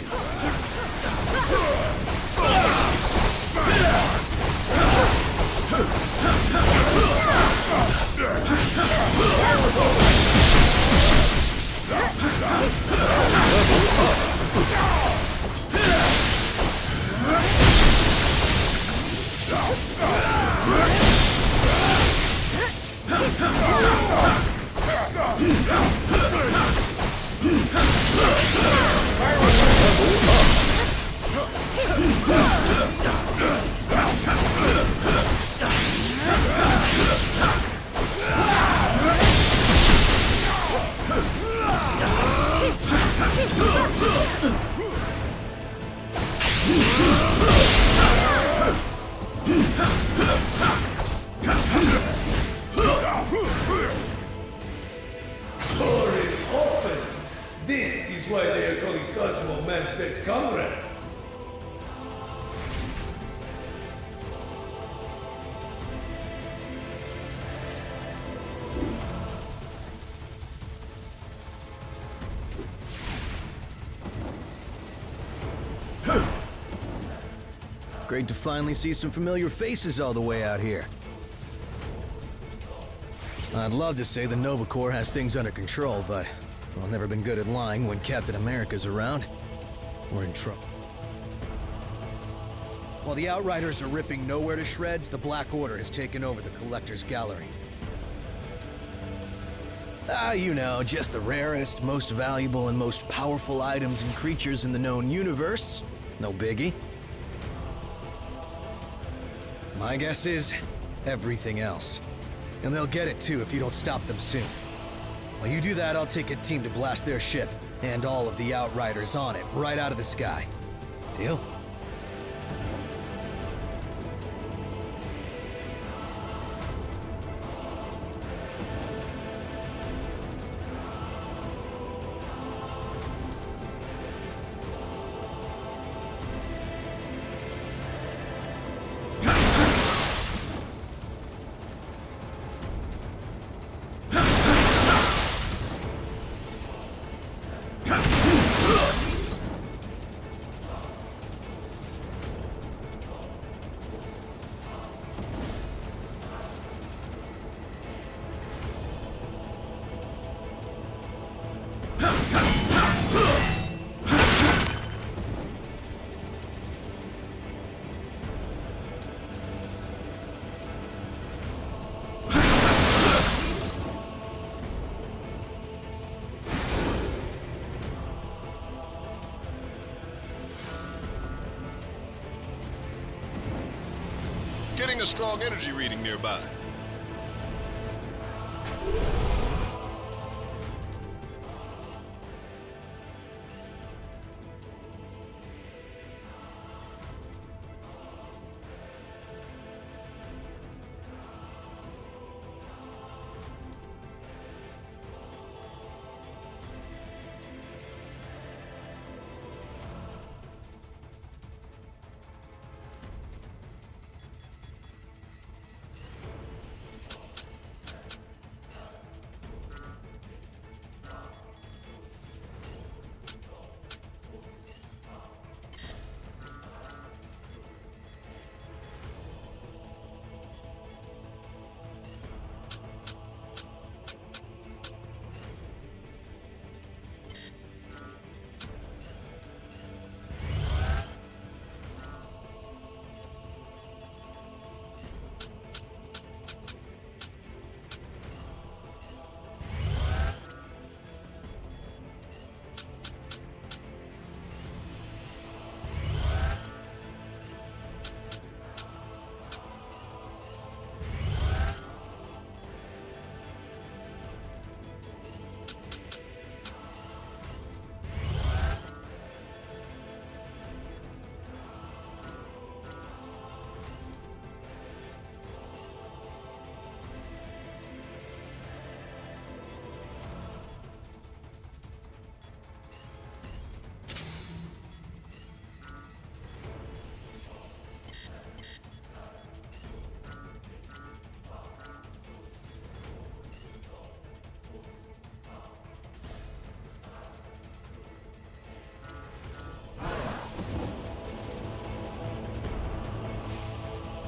Door is open! This is why they are calling Cosmo man's best comrade. Great to finally see some familiar faces all the way out here. I'd love to say the Nova Corps has things under control, but I've never been good at lying when Captain America's around. We're in trouble. While the Outriders are ripping nowhere to shreds, the Black Order has taken over the Collector's Gallery. You know, just the rarest, most valuable, and most powerful items and creatures in the known universe. No biggie. My guess is everything else. And they'll get it too if you don't stop them soon. While you do that, I'll take a team to blast their ship, and all of the Outriders on it, right out of the sky. Deal? Getting a strong energy reading nearby.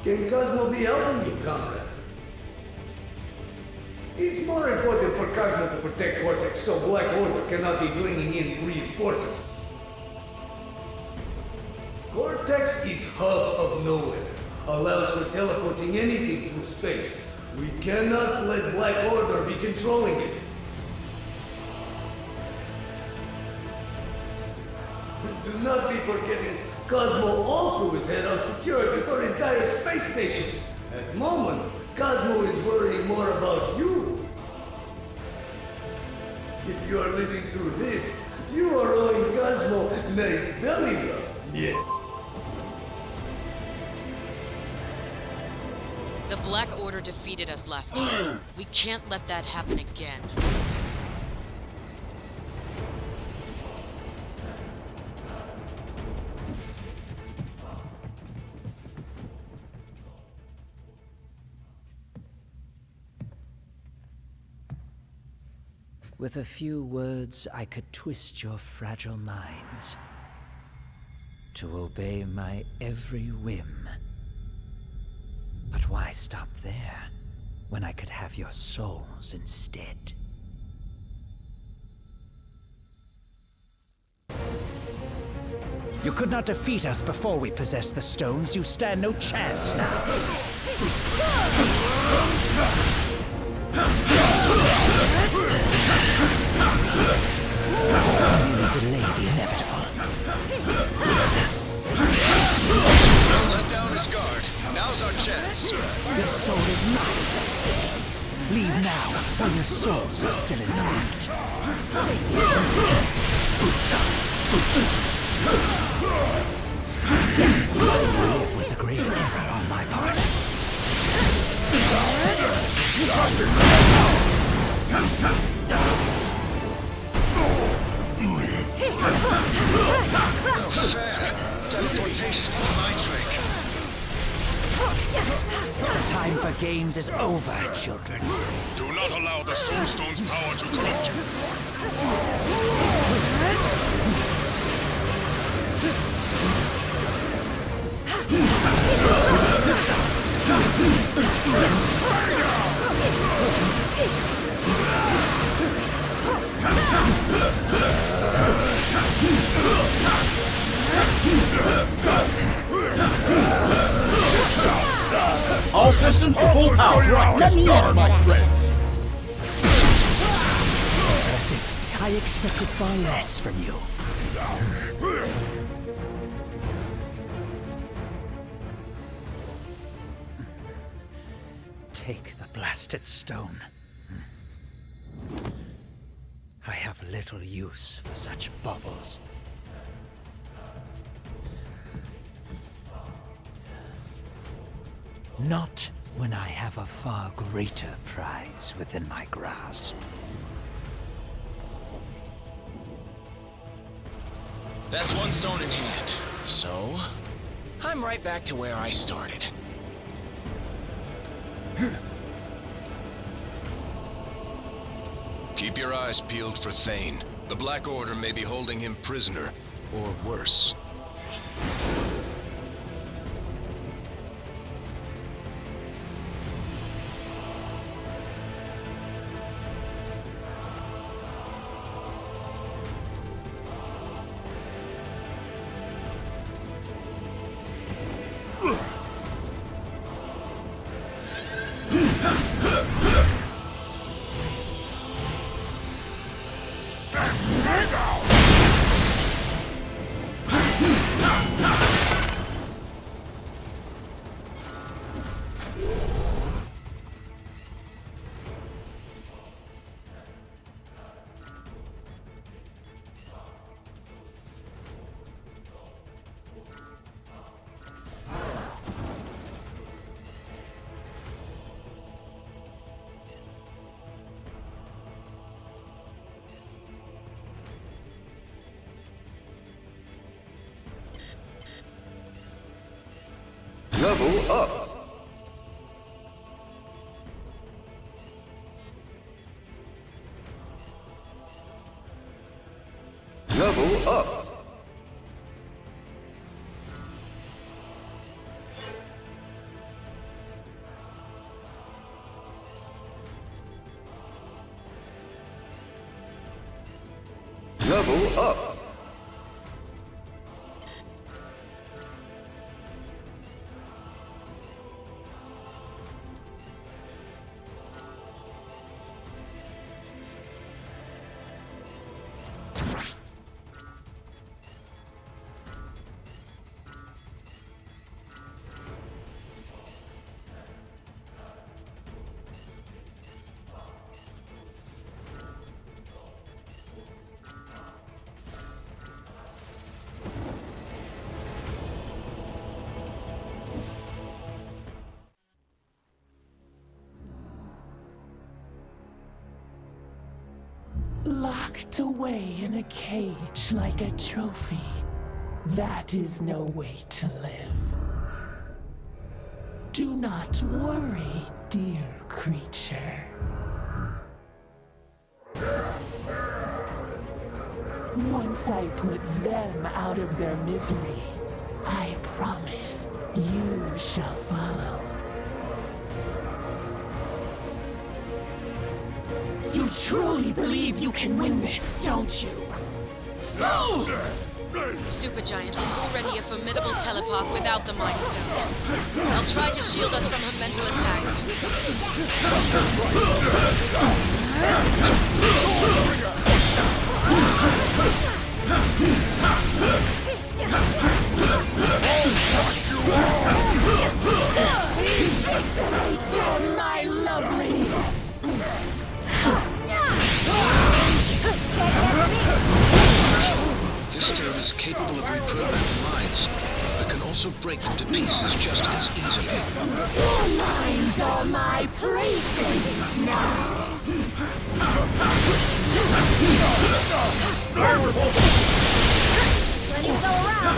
Can Cosmo be helping you, comrade? It's more important for Cosmo to protect Cortex so Black Order cannot be bringing in reinforcements. Cortex is hub of nowhere. Allows for teleporting anything through space. We cannot let Black Order be controlling it. Do not be forgetting Cosmo also is head of security for entire space station. At the moment, Cosmo is worrying more about you. If you are living through this, you are owing Cosmo a nice belly rub. Yeah. The Black Order defeated us last time. We can't let that happen again. With a few words, I could twist your fragile minds. to obey my every whim. But why stop there, when I could have your souls instead? You could not defeat us before we possessed the stones. You stand no chance now. Merely delay the inevitable. Let down his guard. Now's our chance. Your soul is not infected. Leave now, while your souls are still intact. To live was a grave error on my part. Teleportation is my trick. The time for games is over, children. Do not allow the Soul Stone's power to corrupt you. All systems to full power. Let me in, my friends. Impressive. I expected far less from you. Take the blasted stone. I have little use for such baubles. Not when I have a far greater prize within my grasp. That's one stone in hand. So, I'm right back to where I started. Keep your eyes peeled for Thane. The Black Order may be holding him prisoner, or worse. Level up. Level up. Level up. Locked away in a cage like a trophy. That is no way to live. Do not worry, dear creature. Once I put them out of their misery, promise you shall follow. You truly believe you can win this, don't you? Fools! Supergiant was already a formidable telepath without the Mind Stone. I'll try to shield us from her mental attacks. Destinate them, my lovelies! This stone is capable of reprogramming minds, but can also break them to pieces just as easily. Your minds are my playthings now! Let me go around!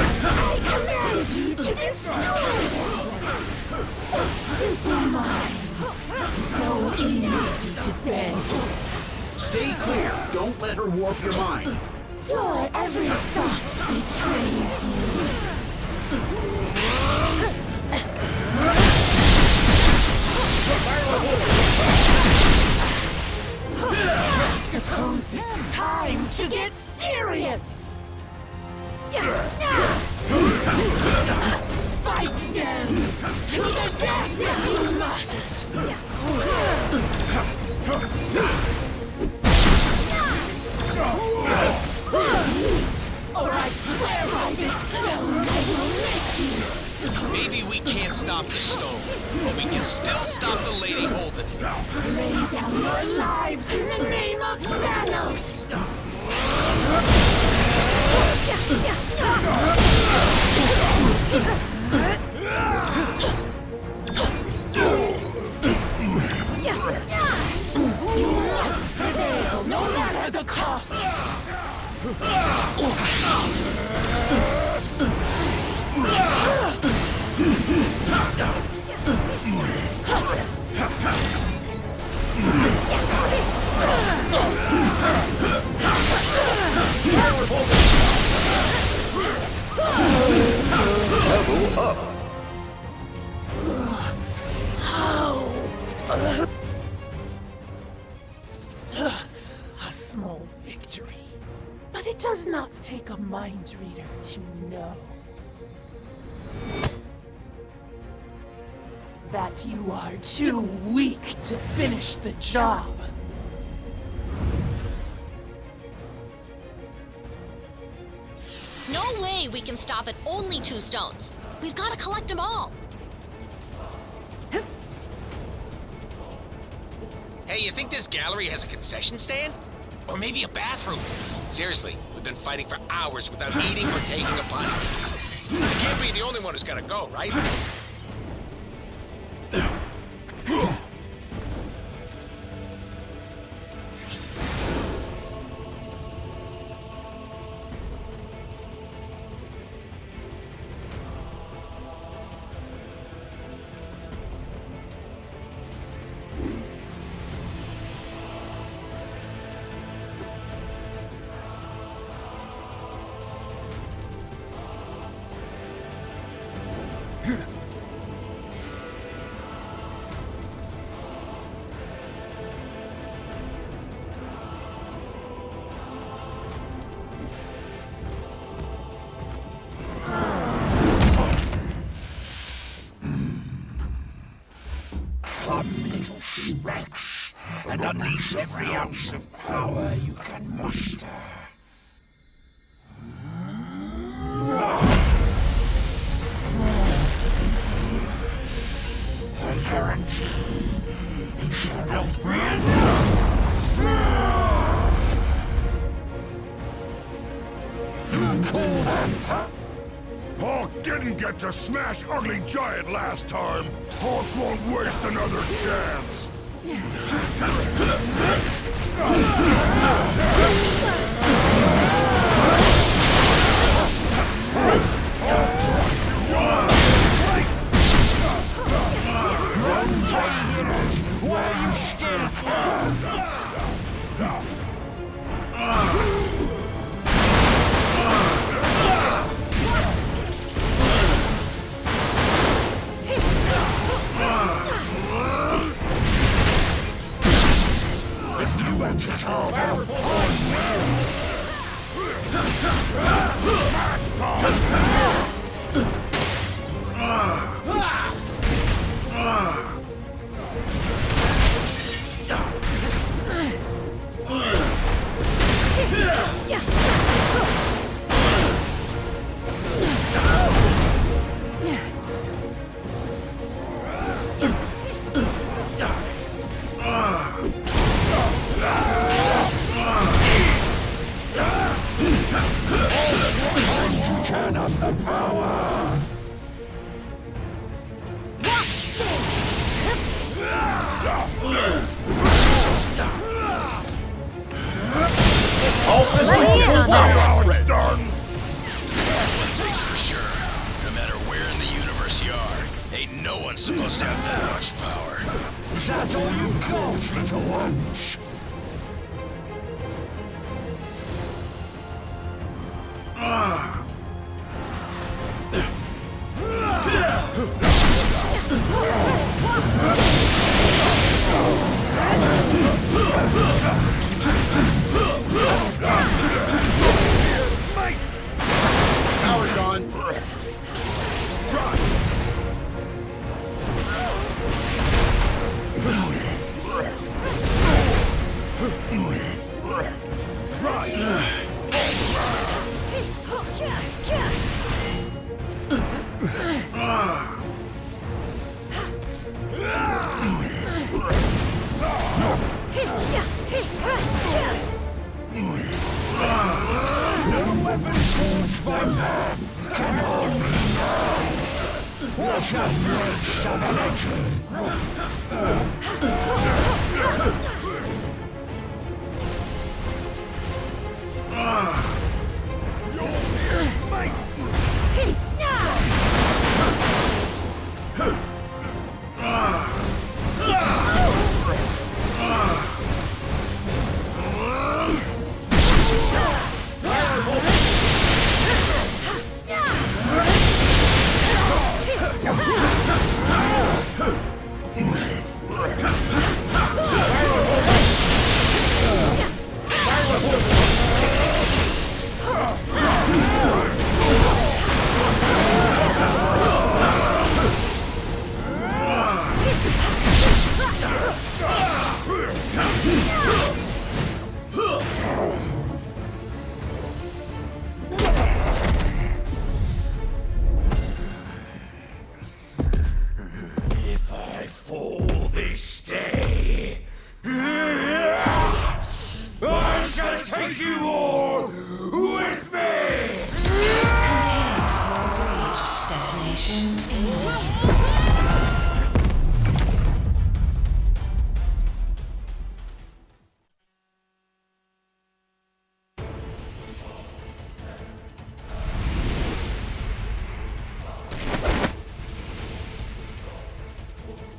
I command you to destroy them! Such simple minds, so easy to bend. Stay clear. Don't let her warp your mind. Your every thought betrays you. Suppose it's time to get serious. Fight them to the death if you must. Eat, or I swear by this stone I will lick you. Maybe we can't stop the stone, but we can still stop the lady holding it. Lay down your lives in the name of Thanos. You must prevail, no matter the cost. Level up. A small victory. But it does not take a mind reader to know that you are too weak to finish the job. No way we can stop at only 2 stones. We've got to collect them all. Hey, you think this gallery has a concession stand? Or maybe a bathroom? Seriously, we've been fighting for hours without eating or taking a bite. I can't be the only one who's gotta go, right? And unleash every ounce of power you can muster. I guarantee you shall not win. Hulk didn't get to smash Ugly Giant last time. Hulk won't waste another chance. While you still can. You want it all out on me? Smash time! Turn up the power! All systems go Now done! things for sure. No matter where in the universe you are, ain't no one supposed to have that much power. Is that all you've got, little ones? Power gone. No weapons forged by man can harm me now. What a waste of energy! If I fall this day, I shall take you all with me! Detonation imminent.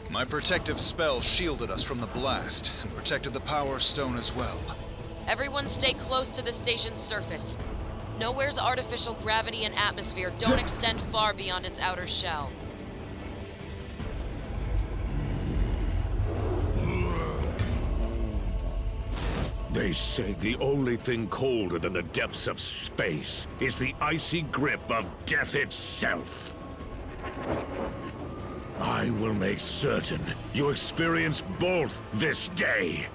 My protective spell shielded us from the blast, and protected the Power Stone as well. Everyone stay close to the station's surface. Nowhere's artificial gravity and atmosphere don't extend far beyond its outer shell. They say the only thing colder than the depths of space is the icy grip of death itself. I will make certain you experience both this day.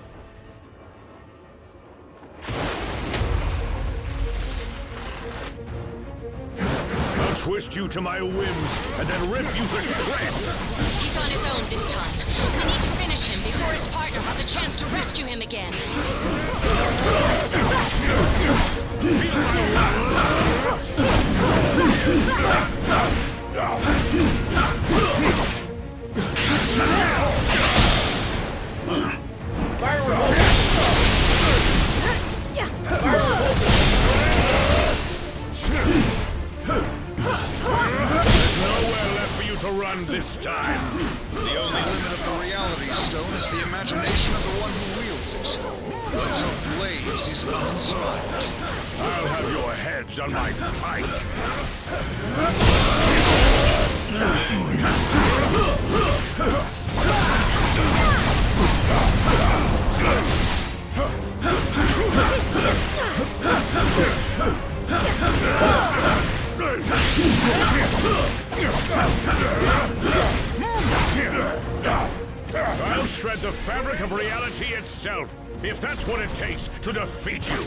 I'll twist you to my whims and then rip you to shreds. He's on his own this time. We need to finish him before his partner has a chance to rescue him again. Feel my to run this time. The only limit of the reality stone is the imagination of the one who wields it. Let's hope Blaze is uninspired. I'll have your heads on my pike. I'll shred the fabric of reality itself, if that's what it takes to defeat you.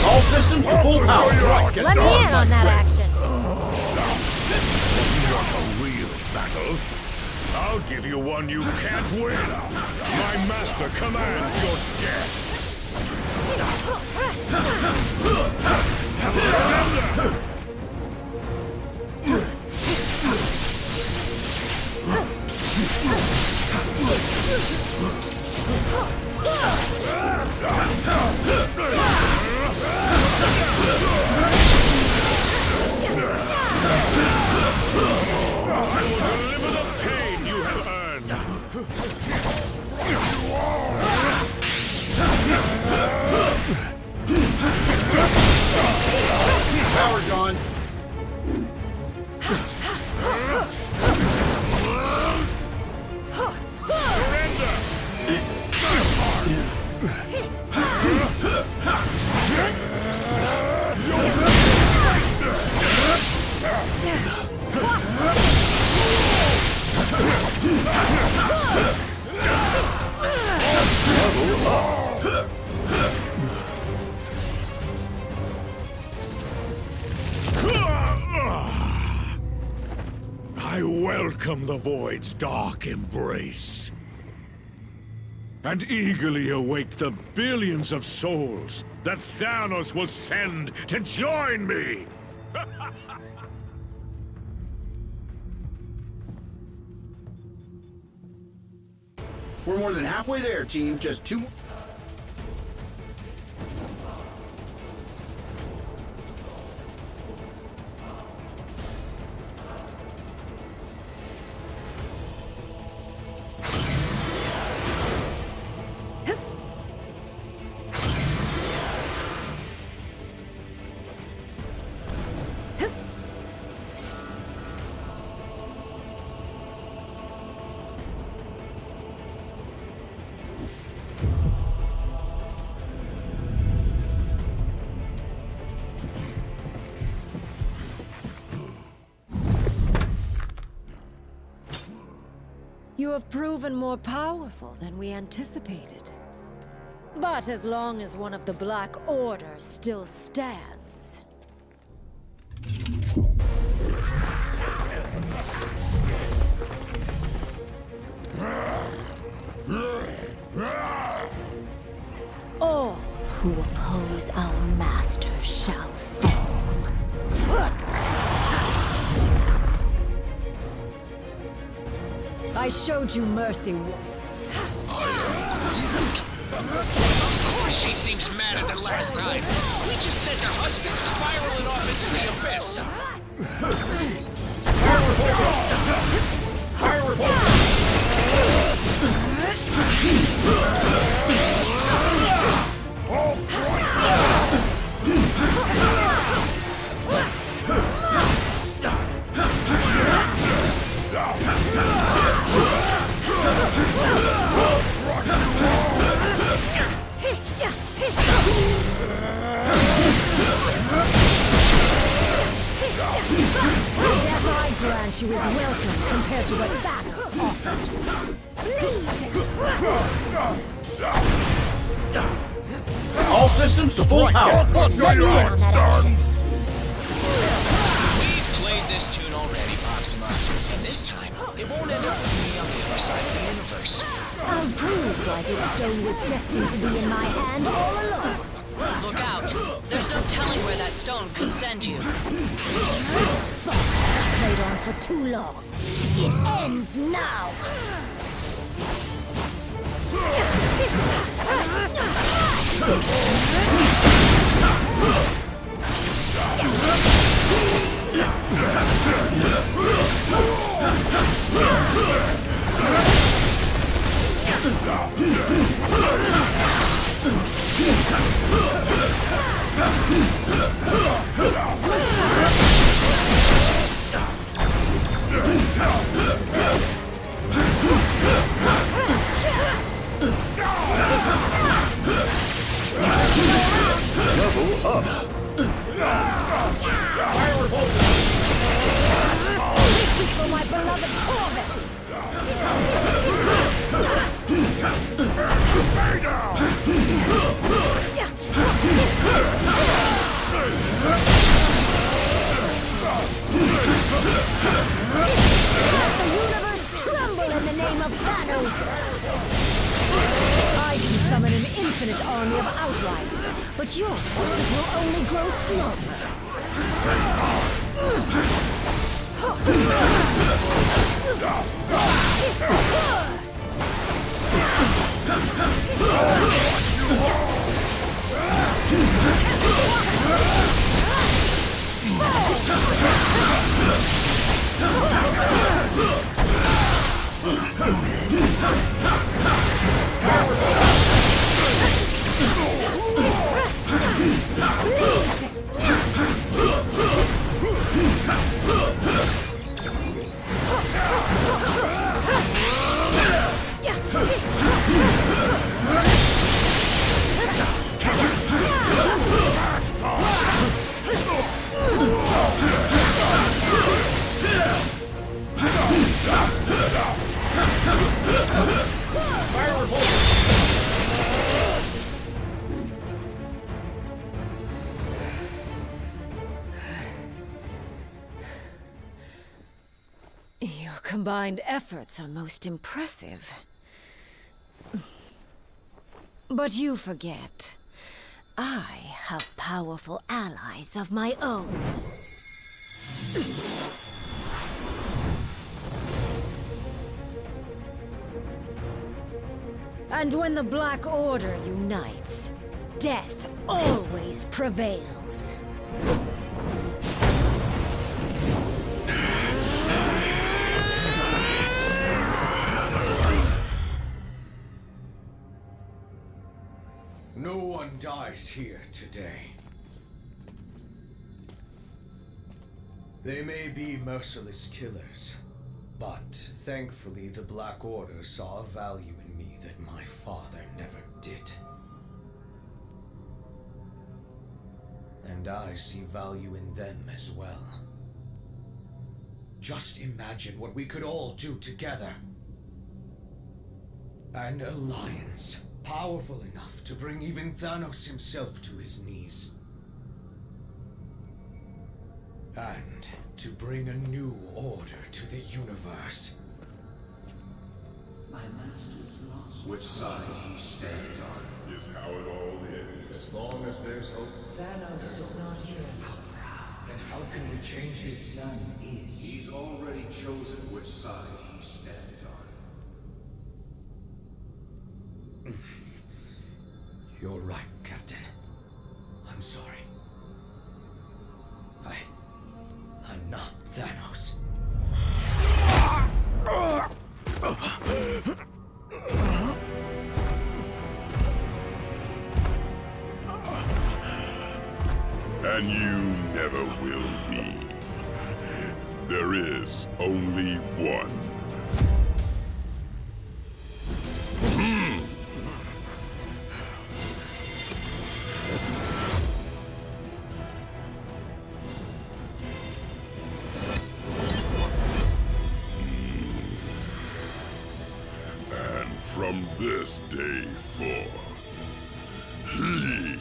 All systems to full power. Let me in on that action. Not a real battle. I'll give you one you can't win. My master commands your deaths. I will deliver the pain you have earned. Power gone. I welcome the Void's dark embrace, and eagerly await the billions of souls that Thanos will send to join me! We're more than halfway there, team. Just two... You have proven more powerful than we anticipated. But as long as one of the Black Order still stands... all who oppose our master shall fall. I showed you mercy. Of course she seems madder than last time. We just sent her husband spiraling off into the abyss. Fire report! Death I grant you is welcome compared to what Thanos offers. Bleed! systems to full power. What's on your arm, son? We've played this tune already, Proxima, and this time it won't end up with me on the other side of the universe. I'll prove why this stone was destined to be in my hand all along. Look out. There's no telling where that stone could send you. This farce has played on for too long. It ends now. Level up. This is for my beloved Corvus. Let the universe tremble in the name of Thanos. I can summon an infinite army of outriders, but your forces will only grow smaller. Your combined efforts are most impressive. But you forget, I have powerful allies of my own. And when the Black Order unites, death always prevails. No one dies here today. They may be merciless killers, but thankfully the Black Order saw a value in me that my father never did. And I see value in them as well. Just imagine what we could all do together. An alliance powerful enough to bring even Thanos himself to his knees. And to bring a new order to the universe. My master's lost. Which side he stands on is how it all ends. As long as there's hope. Thanos is not here. Then how can we change his son? He's already chosen which side he stands on. You're right, Captain. I'm sorry. I'm not Thanos. And you never will be. There is only one. And from this day forth, he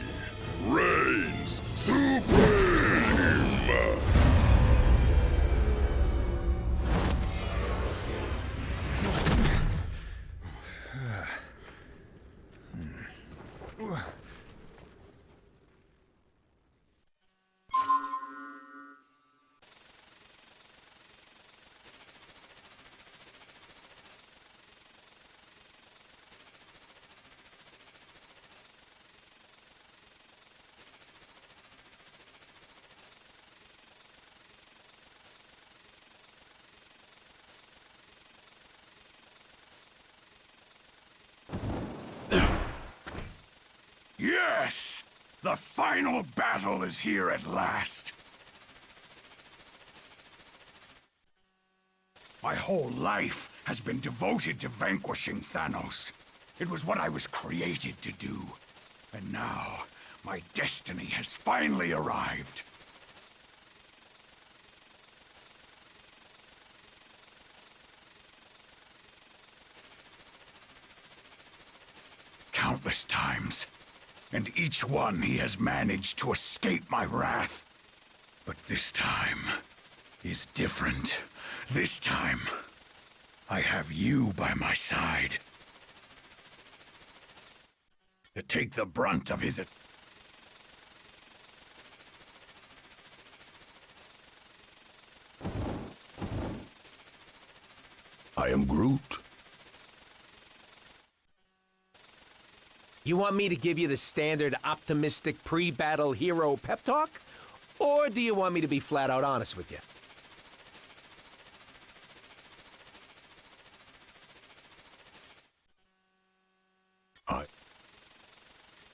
Yes! The final battle is here at last. My whole life has been devoted to vanquishing Thanos. It was what I was created to do. And now, my destiny has finally arrived. Countless times. And each one he has managed to escape my wrath. But this time is different. This time, I have you by my side. To take the brunt of his... I am Groot. You want me to give you the standard optimistic pre-battle hero pep talk? Or do you want me to be flat out honest with you?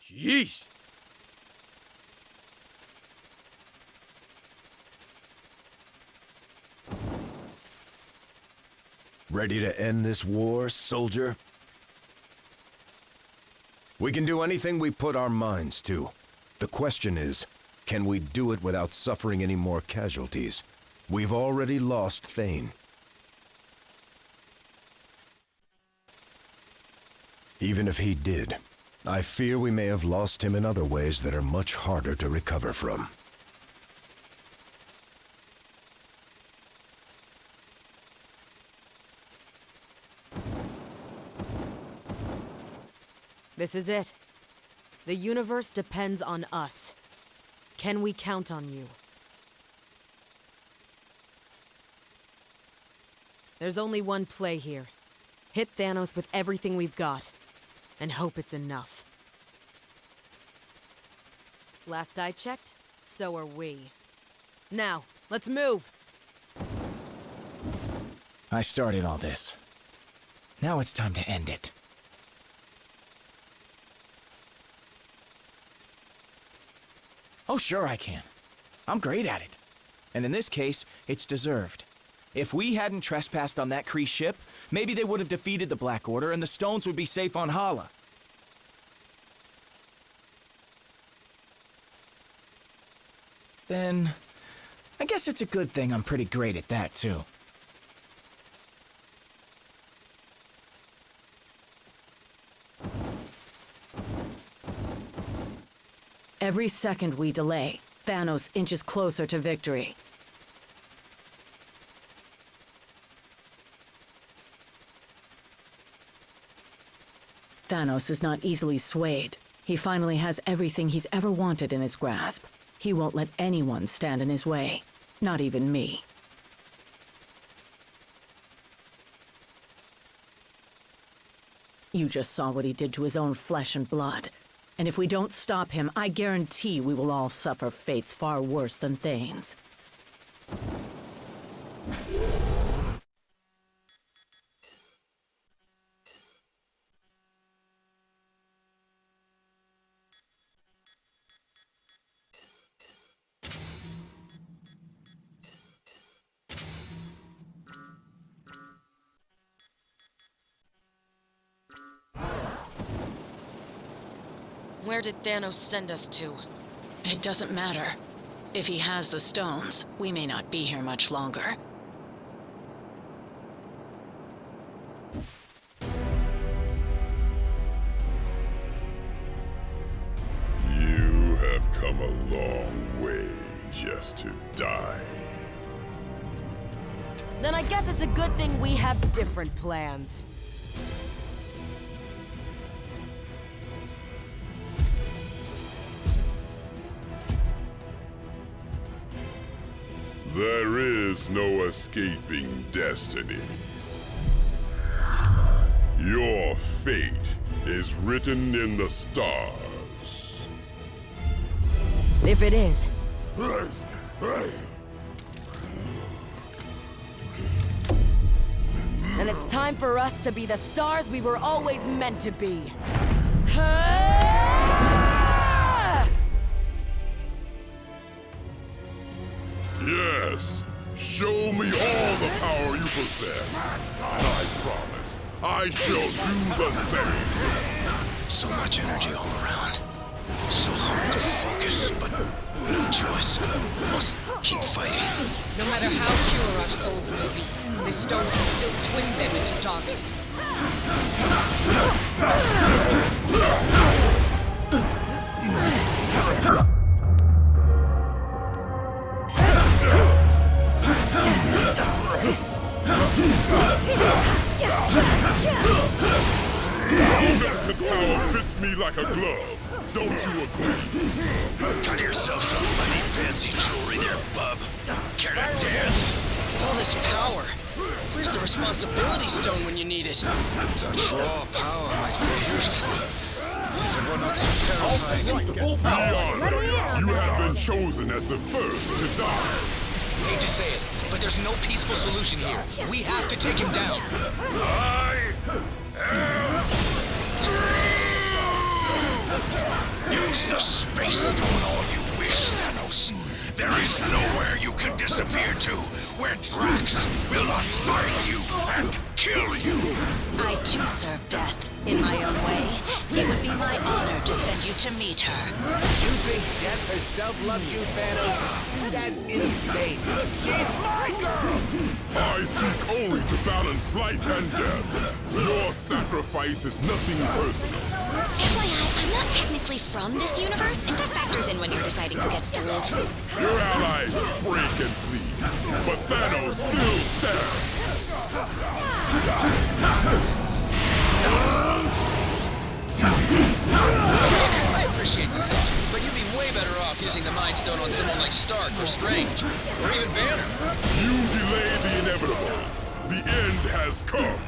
Jeez! Ready to end this war, soldier? We can do anything we put our minds to. The question is, can we do it without suffering any more casualties? We've already lost Thane. Even if he did, I fear we may have lost him in other ways that are much harder to recover from. This is it. The universe depends on us. Can we count on you? There's only one play here. Hit Thanos with everything we've got, and hope it's enough. Last I checked, so are we. Now, let's move! I started all this. Now it's time to end it. Oh, sure I can. I'm great at it. And in this case, it's deserved. If we hadn't trespassed on that Kree ship, maybe they would have defeated the Black Order and the stones would be safe on Hala. Then, I guess it's a good thing I'm pretty great at that, too. Every second we delay, Thanos inches closer to victory. Thanos is not easily swayed. He finally has everything he's ever wanted in his grasp. He won't let anyone stand in his way. Not even me. You just saw what he did to his own flesh and blood. And if we don't stop him, I guarantee we will all suffer fates far worse than Thane's. Where did Thanos send us to? It doesn't matter. If he has the stones, we may not be here much longer. You have come a long way just to die. Then I guess it's a good thing we have different plans. There is no escaping destiny. Your fate is written in the stars. If it is, then it's time for us to be the stars we were always meant to be. Yes, show me all the power you possess. And I promise, I shall do the same. So much energy all around. So hard to focus, but no choice. Must keep fighting. No matter how pure our souls may be, this stone can still twin them into darkness. Limited power fits me like a glove. Don't you agree? Got yourself some money fancy jewelry there, bub. Care to dance? All this power. Where's the responsibility stone when you need it? To draw power might be useful. If it were not so terrifying. Be honest. You have been chosen as the first to die. Hate to say it, but there's no peaceful solution here. We have to take him down. Use the space stone all you wish, Thanos. There is nowhere you can disappear to where Drax will not find you and kill you. I too serve death in my own way. It would be my honor to send you to meet her. You think death herself loves you, Thanos? That's insane. She's my girl! I seek only to balance life and death. Your sacrifice is nothing personal. FYI, I'm not technically from this universe, and that factors in when you're deciding who gets to live. Your allies break and bleed, but Thanos still stands. I appreciate the thought, but you'd be way better off using the Mind Stone on someone like Stark or Strange, or even Banner. You delayed the inevitable. The end has come.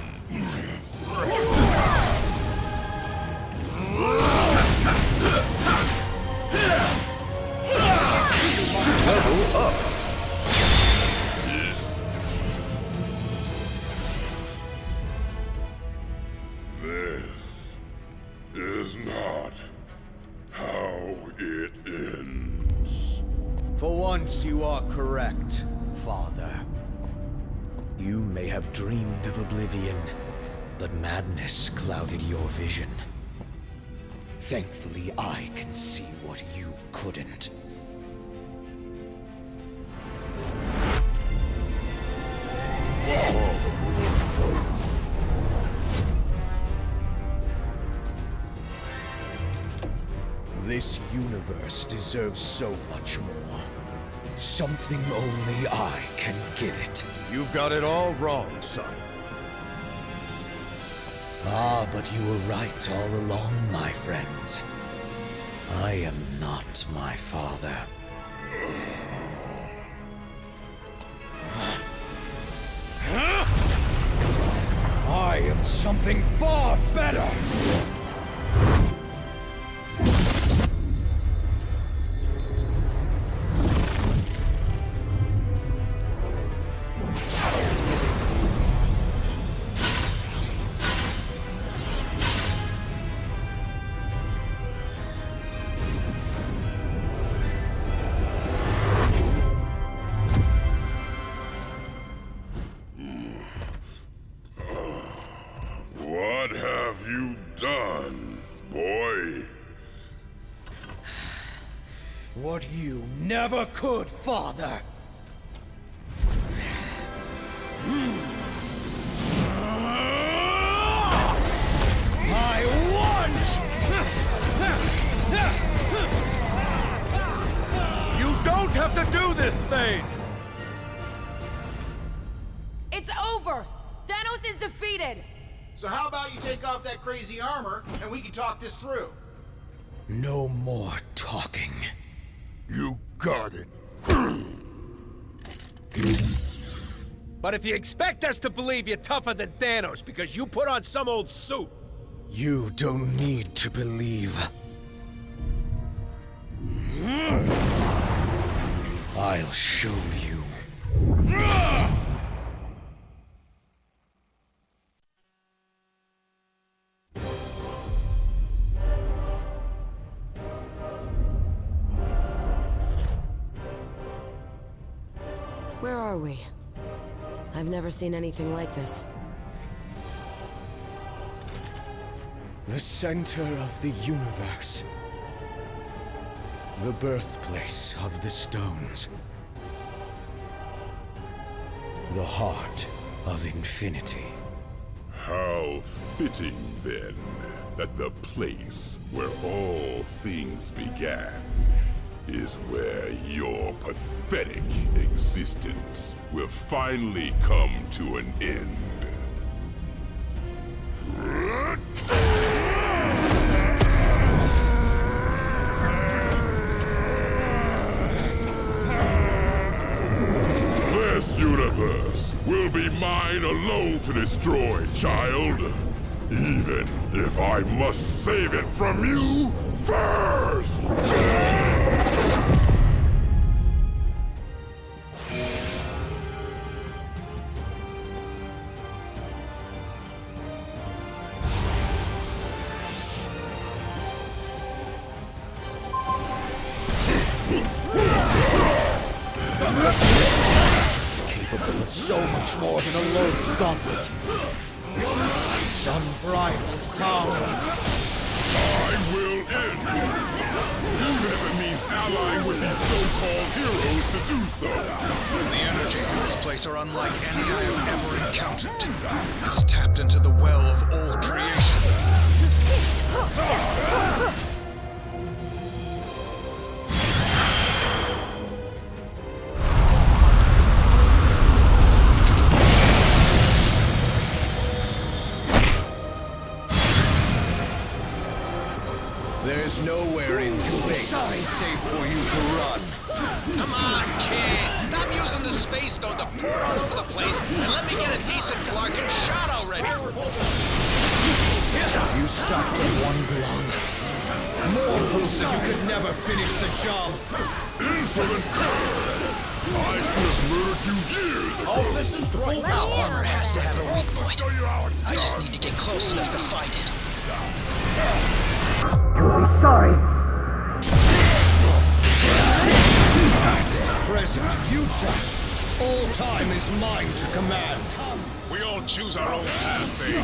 Level up. This is not how it ends. For once, you are correct, Father. You may have dreamed of oblivion, but madness clouded your vision. Thankfully, I can see what you couldn't. This universe deserves so much more. Something only I can give it. You've got it all wrong, son. Ah, but you were right all along, my friends. I am not my father. I am something far better! What have you done, boy? What you never could, Father! I won! You don't have to do this thing! It's over! Thanos is defeated! So how about you take off that crazy armor, and we can talk this through? No more talking. You got it. But if you expect us to believe you're tougher than Thanos because you put on some old suit... You don't need to believe. I'll show you. Where are we? I've never seen anything like this. The center of the universe. The birthplace of the stones. The heart of infinity. How fitting, then, that the place where all things began is where your pathetic existence will finally come to an end. This universe will be mine alone to destroy, child. Even if I must save it from you first! It's capable of so much more than a loaded gauntlet. It's unbridled power. I will end you, even if it means allying with these so-called heroes to do so. The energies in this place are unlike any I have ever encountered. It's tapped into the well of all creation. There's nowhere in space safe for you to run. Come on, kid! Stop using the space stone to pour all over the place and let me get a decent Clarkin shot already! You stopped at one blow. More proof that you could never finish the job. Insolent cur! I should have murdered you years ago! All systems full This armor has to have a weak point. I just need to get close enough to find it. You'll be sorry. Past, present, future. All time is mine to command. We all choose our own path, babe.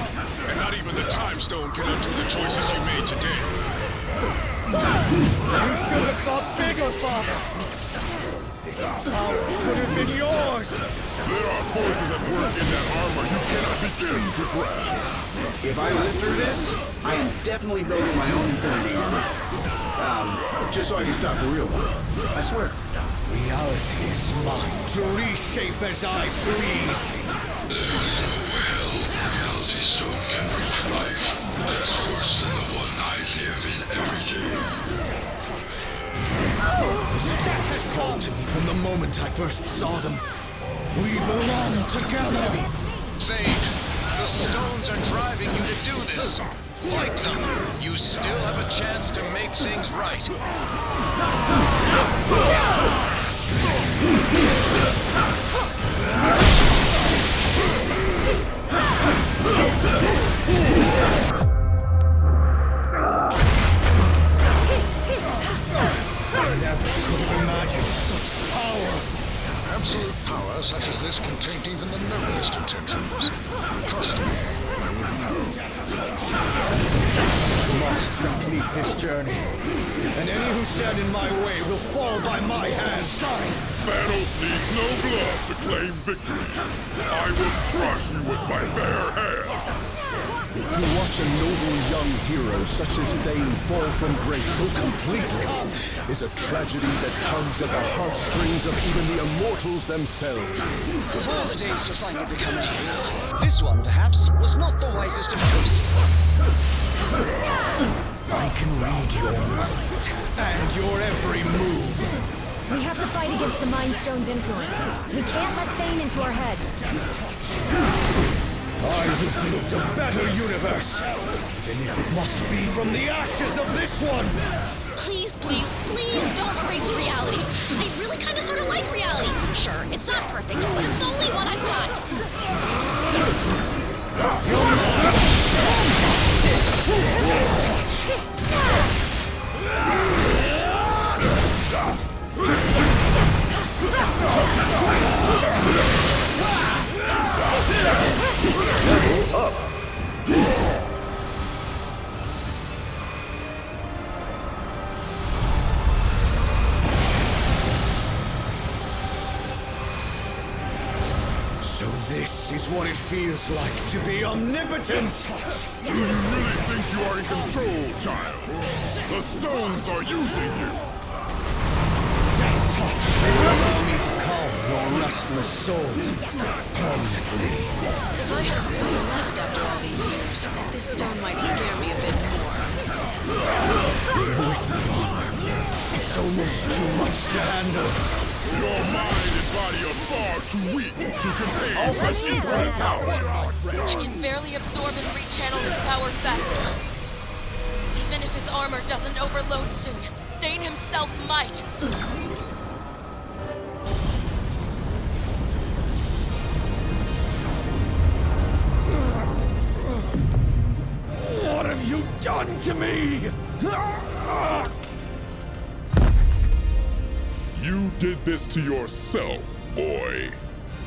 And not even the Time Stone can undo the choices you made today. You should have thought bigger, Father. This power could have been yours. There are forces at work in that armor you cannot begin to grasp. If I live through this, I am definitely building my own Infinity armor. Just so I can stop the real one. I swear. Reality is mine to reshape as I please. Reality Stone can reach life. That's worse than the one I live in every day. Death has called to me from the moment I first saw them. We belong together. Sage, the stones are driving you to do this. Fight them. You still have a chance to make things right. I never could have imagined such power. Absolute power such as this contained even the noblest intentions. Trust me. Must complete this journey, and any who stand in my way will fall by my hand. Sorry. Thanos needs no blood to claim victory. I will crush you with my bare hands. To watch a noble young hero such as Thane fall from grace so completely is a tragedy that tugs at the heartstrings of even the immortals themselves. Of all the days to finally become a hero, this one, perhaps, was not the wisest of choices. I can read your mind and your every move. We have to fight against the Mind Stone's influence. We can't let Thane into our heads. I will build a better universe, even if it must be from the ashes of this one! Please, please, please don't erase reality. I really kind of sort of like reality. Sure, it's not perfect, but it's the only one I've got. Level up! So this is what it feels like to be omnipotent! Do you really think you are in control, child? The stones are using you! Death touch! Allow me to calm your restless soul permanently. If I had a soul left after all these years, this stone might scare me a bit more. Even with the armor, it's almost too much to handle. Your mind and body are far too weak to contain such infinite power! I can barely absorb and rechannel his power fast. Even if his armor doesn't overload soon, Thane himself might. What have you done to me? You did this to yourself, boy.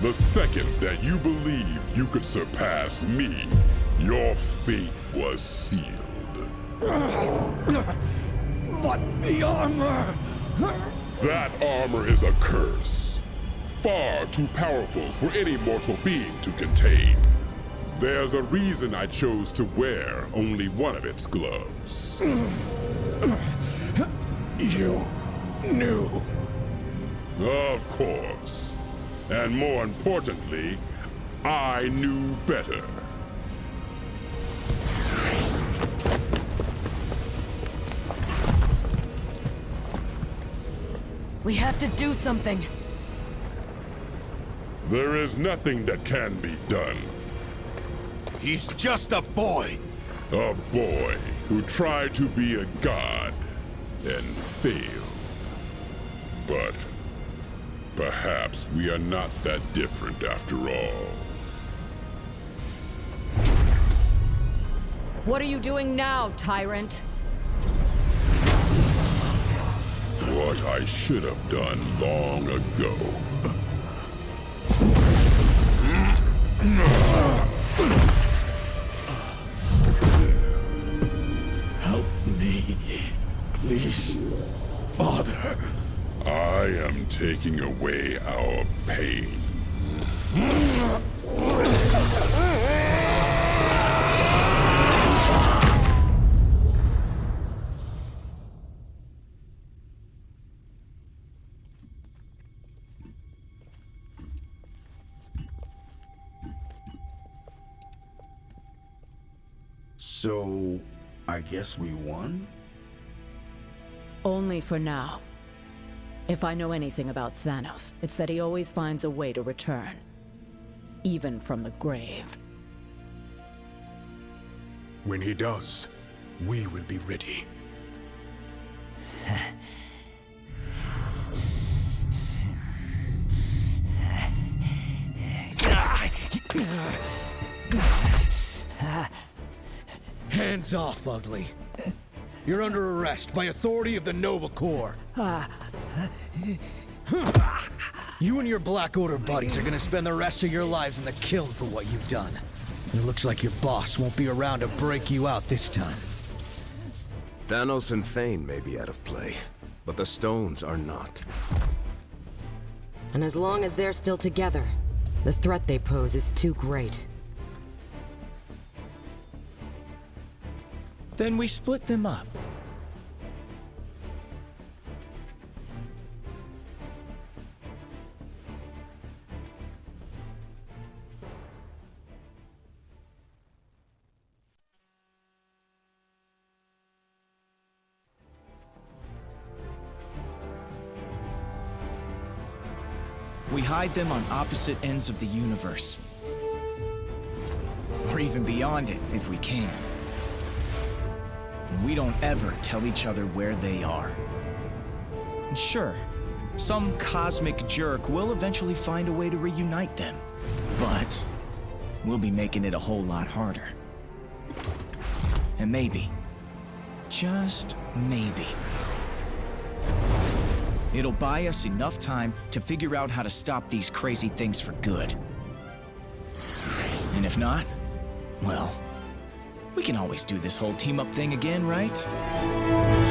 The second that you believed you could surpass me, your fate was sealed. But the armor! That armor is a curse. Far too powerful for any mortal being to contain. There's a reason I chose to wear only one of its gloves. You knew. Of course. And more importantly, I knew better. We have to do something. There is nothing that can be done. He's just a boy. A boy who tried to be a god and failed. But perhaps we are not that different after all. What are you doing now, tyrant? What I should have done long ago. Help me, please, Father. I am taking away our pain. So, I guess we won? Only for now. If I know anything about Thanos, it's that he always finds a way to return. Even from the grave. When he does, we will be ready. Hands off, Ugly. You're under arrest by authority of the Nova Corps. You and your Black Order buddies are gonna spend the rest of your lives in the kiln for what you've done. It looks like your boss won't be around to break you out this time. Thanos and Thane may be out of play, but the stones are not. And as long as they're still together, the threat they pose is too great. Then we split them up. We hide them on opposite ends of the universe. Or even beyond it, if we can. And we don't ever tell each other where they are. And sure, some cosmic jerk will eventually find a way to reunite them. But we'll be making it a whole lot harder. And maybe, just maybe, it'll buy us enough time to figure out how to stop these crazy things for good. And if not, well, we can always do this whole team-up thing again, right?